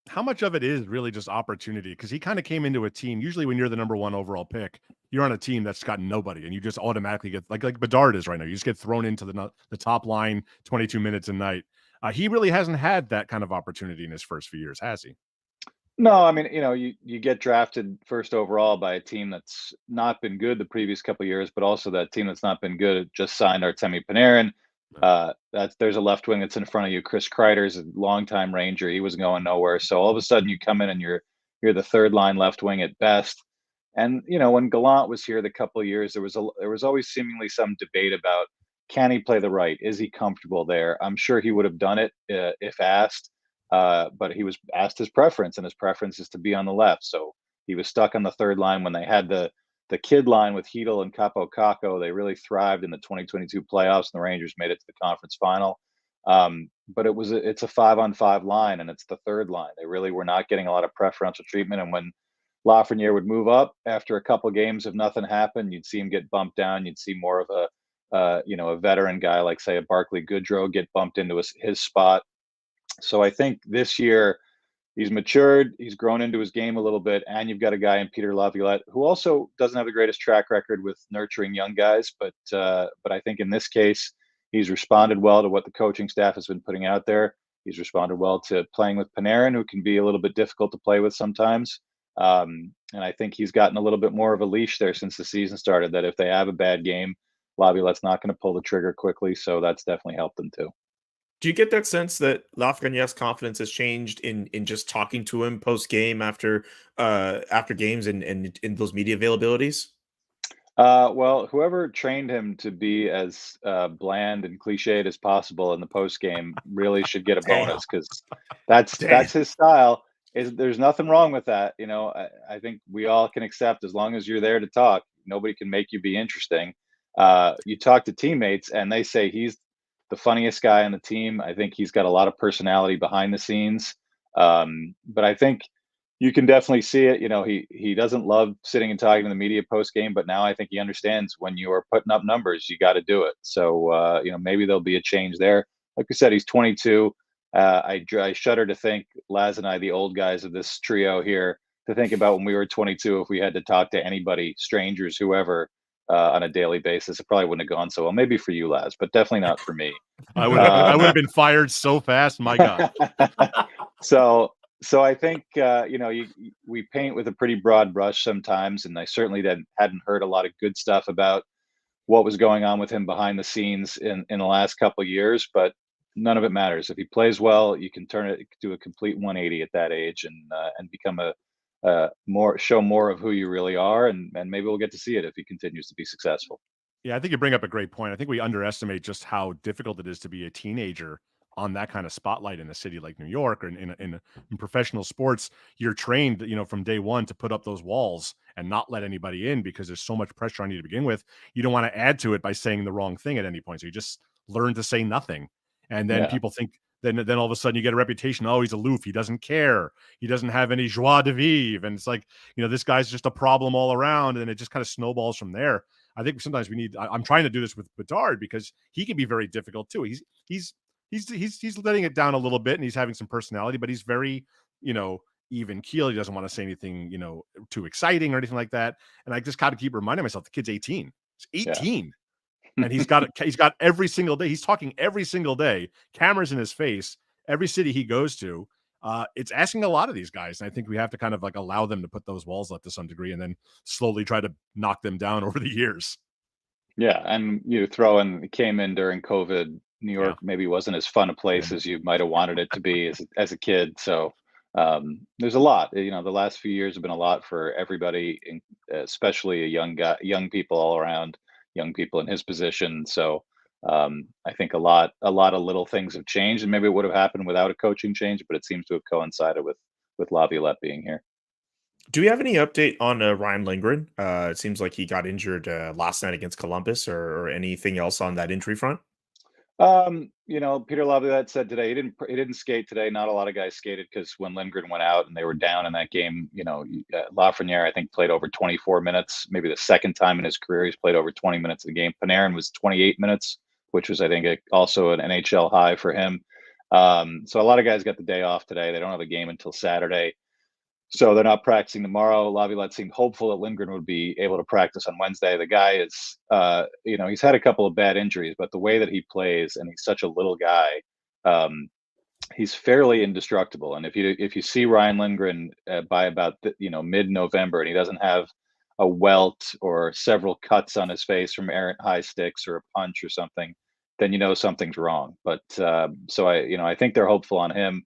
How much of it is really just opportunity? Because he kind of came into a team. Usually, when you're the number 1 overall pick, you're on a team that's got nobody, and you just automatically get like Bedard is right now. You just get thrown into the top line 22 minutes a night. He really hasn't had that kind of opportunity in his first few years, has he? No, I mean, you get drafted first overall by a team that's not been good the previous couple of years, but also that team that's not been good just signed Artemi Panarin. There's a left wing that's in front of you. Chris Kreider's a longtime Ranger. He was going nowhere. So all of a sudden you come in and you're the 3rd line left wing at best. And when Gallant was here the couple of years, there was always seemingly some debate about, can he play the right? Is he comfortable there? I'm sure he would have done it if asked. But he was asked his preference, and his preference is to be on the left. So he was stuck on the 3rd line when they had the kid line with Chytil and Capo Caco. They really thrived in the 2022 playoffs, and the Rangers made it to the conference final. But it's a 5-on-5 line, and it's the 3rd line. They really were not getting a lot of preferential treatment. And when Lafrenière would move up after a couple of games, if nothing happened, you'd see him get bumped down. You'd see more of a veteran guy like, say, a Barclay Goodrow get bumped into his spot. So I think this year he's matured, he's grown into his game a little bit, and you've got a guy in Peter Laviolette who also doesn't have the greatest track record with nurturing young guys, but I think in this case he's responded well to what the coaching staff has been putting out there. He's responded well to playing with Panarin, who can be a little bit difficult to play with sometimes. And I think he's gotten a little bit more of a leash there since the season started, that if they have a bad game, Laviolette's not going to pull the trigger quickly. So that's definitely helped them too. Do you get that sense that Lafreniere's confidence has changed in just talking to him post game after games and in those media availabilities? Well, whoever trained him to be as bland and cliched as possible in the post game really should get a bonus, because that's his style. There's nothing wrong with that. I think we all can accept, as long as you're there to talk, nobody can make you be interesting. You talk to teammates and they say he's the funniest guy on the team. I think he's got a lot of personality behind the scenes. But I think you can definitely see it. He doesn't love sitting and talking to the media post game, but now I think he understands when you are putting up numbers, you got to do it. So maybe there'll be a change there. Like we said, he's 22. I shudder to think, Laz and I, the old guys of this trio here, to think about when we were 22, if we had to talk to anybody, strangers, whoever, on a daily basis, it probably wouldn't have gone so well. Maybe for you, Laz, but definitely not for me. I would have been fired so fast. My God. So I think we paint with a pretty broad brush sometimes, and I certainly hadn't heard a lot of good stuff about what was going on with him behind the scenes in the last couple of years. But none of it matters. If he plays well, you can do a complete 180 at that age and become show more of who you really are, and maybe we'll get to see it if he continues to be successful. Yeah, I think you bring up a great point. I think we underestimate just how difficult it is to be a teenager on that kind of spotlight in a city like New York, or in professional sports. You're trained, from day one to put up those walls and not let anybody in because there's so much pressure on you to begin with. You don't want to add to it by saying the wrong thing at any point. So you just learn to say nothing. And then people think, then all of a sudden you get a reputation. Oh, he's aloof. He doesn't care. He doesn't have any joie de vivre. And it's like, this guy's just a problem all around. And it just kind of snowballs from there. I think sometimes I'm trying to do this with Bedard because he can be very difficult too. He's letting it down a little bit and he's having some personality, but he's very, even keel. He doesn't want to say anything, too exciting or anything like that. And I just got to keep reminding myself, the kid's 18. He's 18. Yeah. And he's got every single day. He's talking every single day, cameras in his face, every city he goes to. It's asking a lot of these guys. And I think we have to kind of like allow them to put those walls up to some degree and then slowly try to knock them down over the years. Yeah. And came in during COVID. New York maybe wasn't as fun a place as you might have wanted it to be as a kid. So there's a lot, the last few years have been a lot for everybody, especially young people all around, young people in his position. So I think a lot of little things have changed, and maybe it would have happened without a coaching change, but it seems to have coincided with Laviolette being here. Do we have any update on Ryan Lindgren? It seems like he got injured last night against Columbus, or anything else on that injury front? Peter Laviolette said today he didn't skate today. Not a lot of guys skated because when Lindgren went out and they were down in that game, Lafrenière, I think, played over 24 minutes, maybe the second time in his career he's played over 20 minutes in a game. Panarin was 28 minutes, which was, I think, also an NHL high for him. So a lot of guys got the day off today. They don't have a game until Saturday. So they're not practicing tomorrow. Laviolette seemed hopeful that Lindgren would be able to practice on Wednesday. The guy is, he's had a couple of bad injuries, but the way that he plays, and he's such a little guy, he's fairly indestructible. And if you see Ryan Lindgren by about mid-November and he doesn't have a welt or several cuts on his face from errant high sticks or a punch or something, then something's wrong. But so I think they're hopeful on him.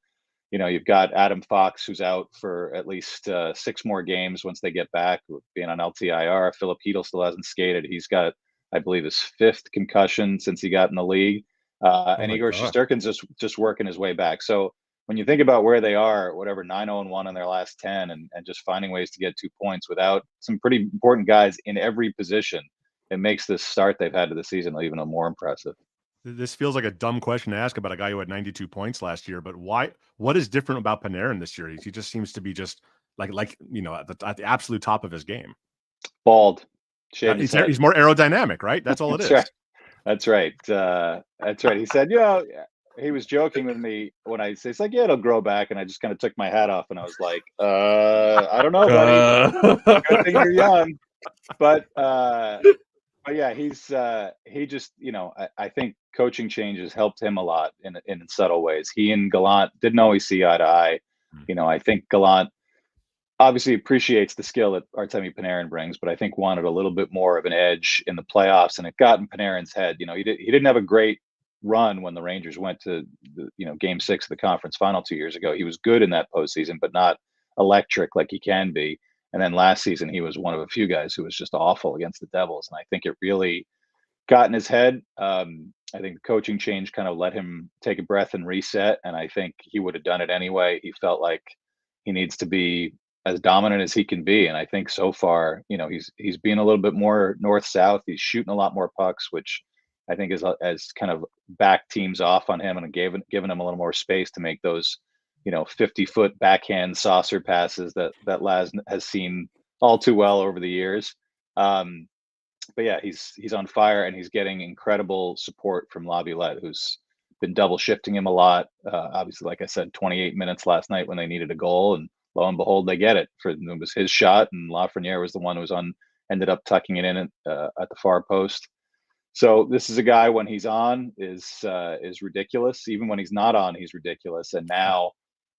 You've got Adam Fox, who's out for at least 6 more games once they get back, being on LTIR. Filip Chytil still hasn't skated. He's got, I believe, his 5th concussion since he got in the league. And Igor Shesterkin's just working his way back. So when you think about where they are, whatever, 9-0-1 in their last 10, and just finding ways to get 2 points without some pretty important guys in every position, it makes this start they've had to the season even more impressive. This feels like a dumb question to ask about a guy who had 92 points last year, but why? What is different about Panarin this year? He just seems to be just at the absolute top of his game. Bald. He's more aerodynamic, right? That's all it is. Right. That's right. That's right. He said, he was joking with me when I say, it's like, it'll grow back. And I just kind of took my hat off and I was like, I don't know, buddy. Good thing you're young. But yeah, he just, I think coaching changes helped him a lot in subtle ways. He and Gallant didn't always see eye to eye. I think Gallant obviously appreciates the skill that Artemi Panarin brings, but I think wanted a little bit more of an edge in the playoffs, and it got in Panarin's head. He didn't have a great run when the Rangers went to Game 6 of the conference final 2 years ago. He was good in that postseason, but not electric like he can be. And then last season, he was one of a few guys who was just awful against the Devils. And I think it really got in his head. I think the coaching change kind of let him take a breath and reset. And I think he would have done it anyway. He felt like he needs to be as dominant as he can be. And I think so far, he's being a little bit more north-south. He's shooting a lot more pucks, which I think has kind of backed teams off on him and given him a little more space to make those, 50-foot backhand saucer passes that Laz has seen all too well over the years. But yeah, he's on fire, and he's getting incredible support from Laviolette, who's been double shifting him a lot. Obviously, like I said, 28 minutes last night when they needed a goal, and lo and behold, they get it. It was his shot, and Lafrenière was the one who ended up tucking it in at the far post. So this is a guy, when he's on, is ridiculous. Even when he's not on, he's ridiculous. And now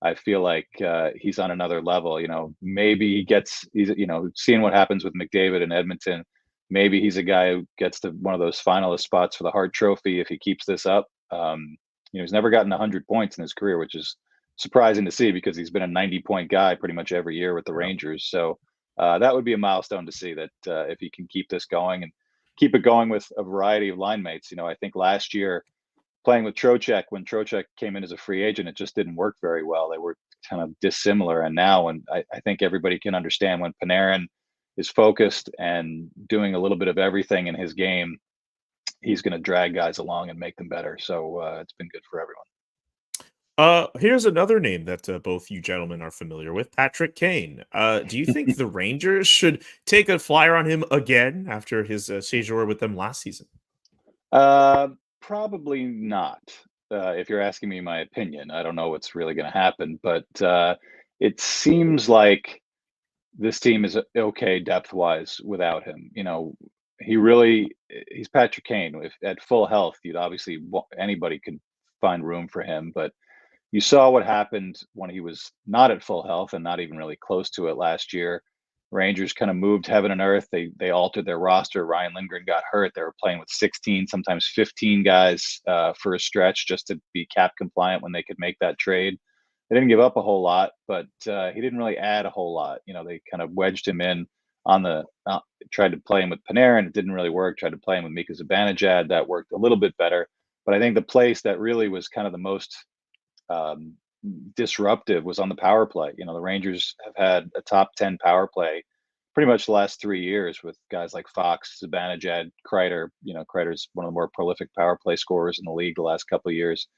I feel like he's on another level. Maybe he's seeing what happens with McDavid in Edmonton. Maybe he's a guy who gets to one of those finalist spots for the Hart Trophy if he keeps this up. He's never gotten 100 points in his career, which is surprising to see because he's been a 90-point guy pretty much every year with the Rangers. So that would be a milestone to see that if he can keep this going and keep it going with a variety of line mates. I think last year playing with Trocheck, when Trocheck came in as a free agent, it just didn't work very well. They were kind of dissimilar. And now, and I think everybody can understand when Panarin is focused and doing a little bit of everything in his game, he's going to drag guys along and make them better. So it's been good for everyone. Here's another name that both you gentlemen are familiar with, Patrick Kane. Do you think the Rangers should take a flyer on him again after his séjour with them last season? Probably not. If you're asking me my opinion, I don't know what's really going to happen, but it seems like this team is okay depth-wise without him. He's Patrick Kane. If at full health, anybody could find room for him, but you saw what happened when he was not at full health and not even really close to it last year. Rangers kind of moved heaven and earth. They altered their roster. Ryan Lindgren got hurt. They were playing with 16, sometimes 15 guys for a stretch just to be cap compliant when they could make that trade. They didn't give up a whole lot, but he didn't really add a whole lot. They kind of wedged him in on tried to play him with Panarin. It didn't really work. Tried to play him with Mika Zibanejad. That worked a little bit better. But I think the place that really was kind of the most disruptive was on the power play. The Rangers have had a top 10 power play pretty much the last 3 years with guys like Fox, Zibanejad, Kreider. Kreider's one of the more prolific power play scorers in the league the last couple of years.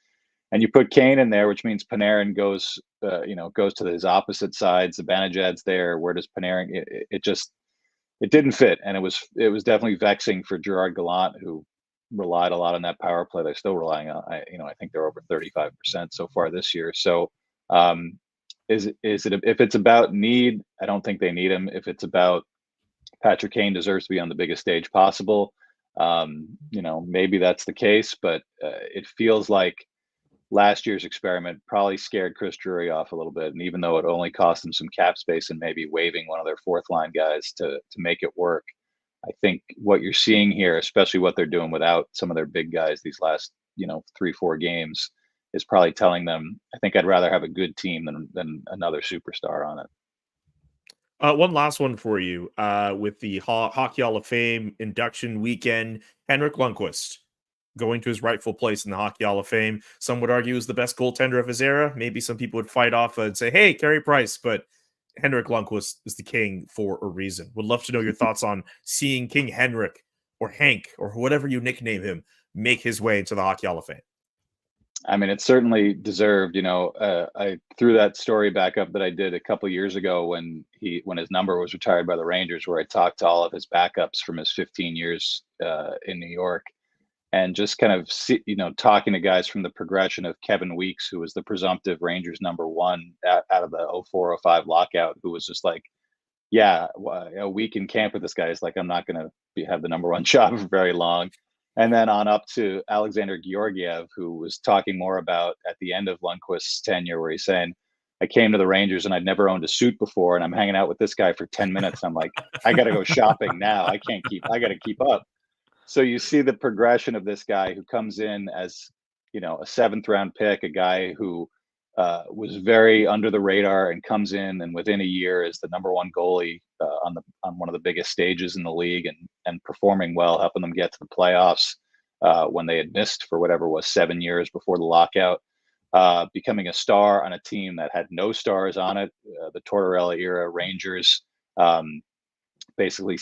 And you put Kane in there, which means Panarin goes to his opposite side. Zibanejad's there. Where does Panarin? It didn't fit, and it was definitely vexing for Gerard Gallant, who relied a lot on that power play. They're still relying on. I think they're over 35% so far this year. So, if it's about need, I don't think they need him. If it's about Patrick Kane deserves to be on the biggest stage possible, maybe that's the case. But it feels like last year's experiment probably scared Chris Drury off a little bit. And even though it only cost them some cap space and maybe waiving one of their fourth line guys to make it work, I think what you're seeing here, especially what they're doing without some of their big guys these last, 3-4 games, is probably telling them, I think I'd rather have a good team than another superstar on it. One last one for you. With the Hockey Hall of Fame induction weekend, Henrik Lundqvist going to his rightful place in the Hockey Hall of Fame. Some would argue is the best goaltender of his era. Maybe some people would fight off and say, hey, Carey Price, but Henrik Lundqvist is the king for a reason. Would love to know your thoughts on seeing King Henrik or Hank or whatever you nickname him make his way into the Hockey Hall of Fame. I mean, it's certainly deserved. I threw that story back up that I did a couple of years ago when his number was retired by the Rangers, where I talked to all of his backups from his 15 years in New York. And just kind of talking to guys from the progression of Kevin Weeks, who was the presumptive Rangers number one out of the 04-05 lockout, who was just like, a week in camp with this guy is like, I'm not going to have the number one job for very long. And then on up to Alexander Georgiev, who was talking more about at the end of Lundqvist's tenure, where he's saying, I came to the Rangers and I'd never owned a suit before, and I'm hanging out with this guy for 10 minutes. I'm like, I got to go shopping now. I got to keep up. So you see the progression of this guy who comes in as, a 7th round pick, a guy who was very under the radar and comes in and within a year is the number one goalie on one of the biggest stages in the league and performing well, helping them get to the playoffs when they had missed for whatever was 7 years before the lockout. becoming a star on a team that had no stars on it. The Tortorella era Rangers, basically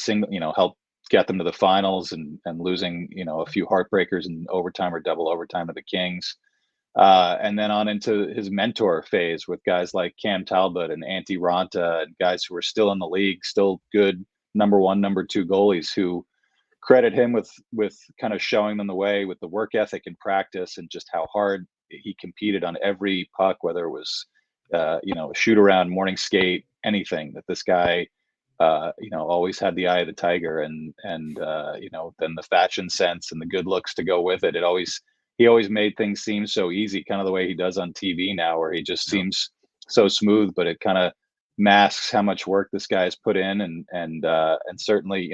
helped get them to the finals and losing, a few heartbreakers in overtime or double overtime to the Kings. And then on into his mentor phase with guys like Cam Talbot and Antti Ranta and guys who are still in the league, still good number one, number two goalies who credit him with kind of showing them the way with the work ethic and practice and just how hard he competed on every puck, whether it was, a shoot around, morning skate, anything that this guy, always had the eye of the tiger and then the fashion sense and the good looks to go with it. He always made things seem so easy, kind of the way he does on TV now, where he just seems so smooth, but it kind of masks how much work this guy has put in. And certainly,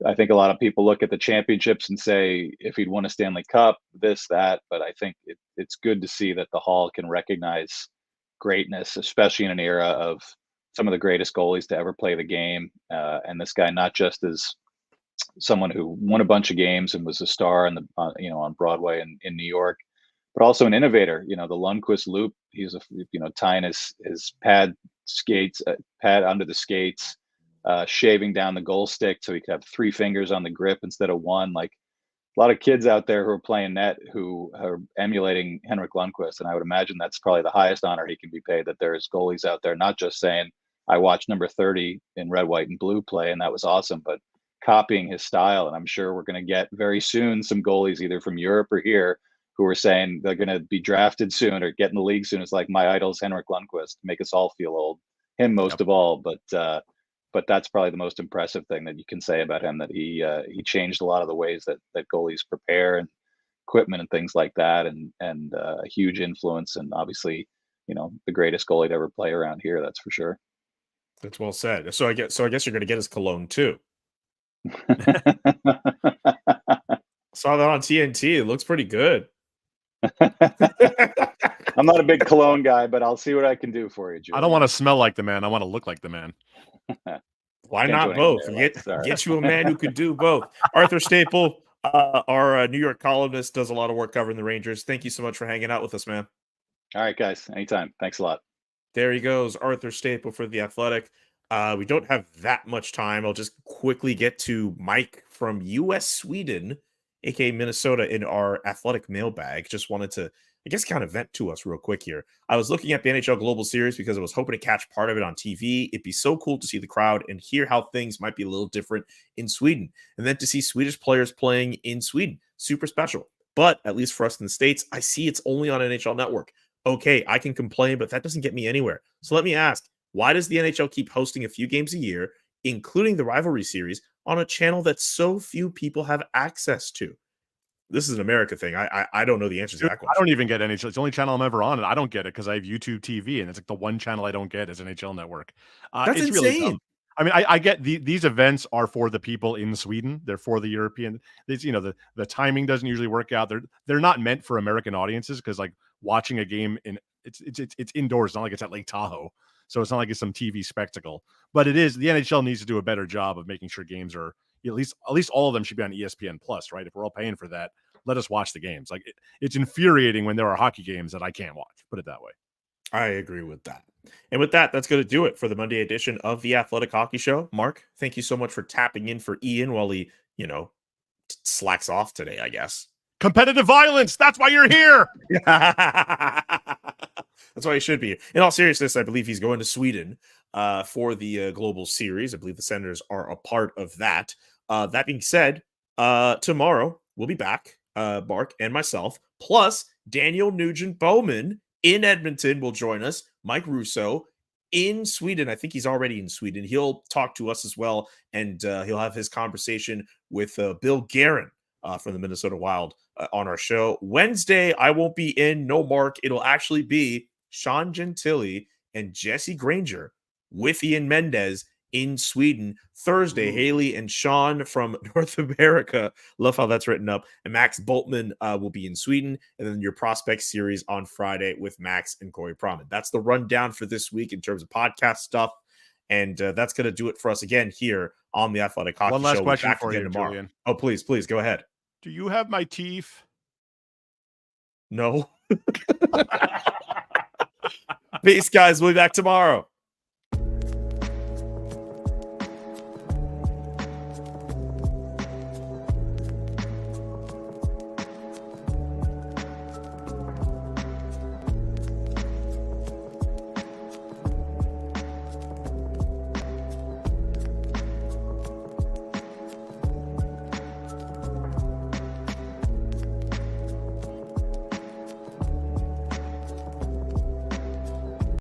I think a lot of people look at the championships and say, if he'd won a Stanley Cup, this, that, but I think it's good to see that the Hall can recognize greatness, especially in an era of some of the greatest goalies to ever play the game. And this guy, not just as someone who won a bunch of games and was a star on Broadway in New York, but also an innovator. The Lundqvist loop. He's tying his pad under the skates, shaving down the goal stick so he could have 3 fingers on the grip instead of 1. Like a lot of kids out there who are playing net who are emulating Henrik Lundqvist, and I would imagine that's probably the highest honor he can be paid. That there's goalies out there not just saying, "I watched number 30 in red, white, and blue play, and that was awesome," but copying his style. And I'm sure we're going to get very soon some goalies either from Europe or here who are saying they're going to be drafted soon or get in the league soon. It's like, my idol's Henrik Lundqvist, make us all feel old, him most of all. But that's probably the most impressive thing that you can say about him, that he changed a lot of the ways that goalies prepare and equipment and things like that, and a huge influence, and obviously, the greatest goalie to ever play around here, that's for sure. That's well said. So I guess you're going to get his cologne too. Saw that on TNT. It looks pretty good. I'm not a big cologne guy, but I'll see what I can do for you, Julian. I don't want to smell like the man. I want to look like the man. Why not both? Get you a man who could do both. Arthur Staple, our New York columnist, does a lot of work covering the Rangers. Thank you so much for hanging out with us, man. All right, guys. Anytime. Thanks a lot. There he goes, Arthur Staple for The Athletic. We don't have that much time. I'll just quickly get to Mike from US Sweden, aka Minnesota, in our Athletic mailbag. Just wanted to, I guess, kind of vent to us real quick here. I was looking at the NHL Global Series because I was hoping to catch part of it on TV. It'd be so cool to see the crowd and hear how things might be a little different in Sweden. And then to see Swedish players playing in Sweden. Super special. But at least for us in the States, I see it's only on NHL Network. Okay, I can complain, but that doesn't get me anywhere. So let me ask, why does the NHL keep hosting a few games a year, including the rivalry series, on a channel that so few people have access to? This is an America thing. I don't know the answer to that question. I don't even get NHL. It's the only channel I'm ever on, and I don't get it because I have YouTube TV, and it's like the one channel I don't get is NHL Network. That's it's insane. Really dumb. I mean, I get these events are for the people in Sweden. They're for the European. The timing doesn't usually work out. They're not meant for American audiences because like watching a game it's indoors. It's not like it's at Lake Tahoe, so it's not like it's some TV spectacle. But it is. The NHL needs to do a better job of making sure games are at least all of them should be on ESPN Plus, right? If we're all paying for that, let us watch the games. Like it's infuriating when there are hockey games that I can't watch. Put it that way. I agree with that. And with that, that's going to do it for the Monday edition of the Athletic Hockey Show. Mark, thank you so much for tapping in for Ian while he, slacks off today, I guess. Competitive violence. That's why you're here. That's why he should be. In all seriousness, I believe he's going to Sweden for the Global Series. I believe the Senators are a part of that. That being said, tomorrow we'll be back, Mark and myself, plus Daniel Nugent-Bowman in Edmonton will join us. Mike Russo in Sweden. I think he's already in Sweden. He'll talk to us as well, and he'll have his conversation with Bill Guerin from the Minnesota Wild on our show. Wednesday, I won't be in. No Mark. It'll actually be Sean Gentili and Jesse Granger with Ian Mendez in Sweden. Thursday, Haley and Sean from North America, love how that's written up, and Max Boltman will be in Sweden, and then your prospect series on Friday with Max and Corey Promen. That's the rundown for this week in terms of podcast stuff, and that's going to do it for us again here on the Athletic Hockey Show. One last question for you, tomorrow. Julian. Oh, please go ahead. Do you have my teeth? No. Peace, guys. We'll be back tomorrow.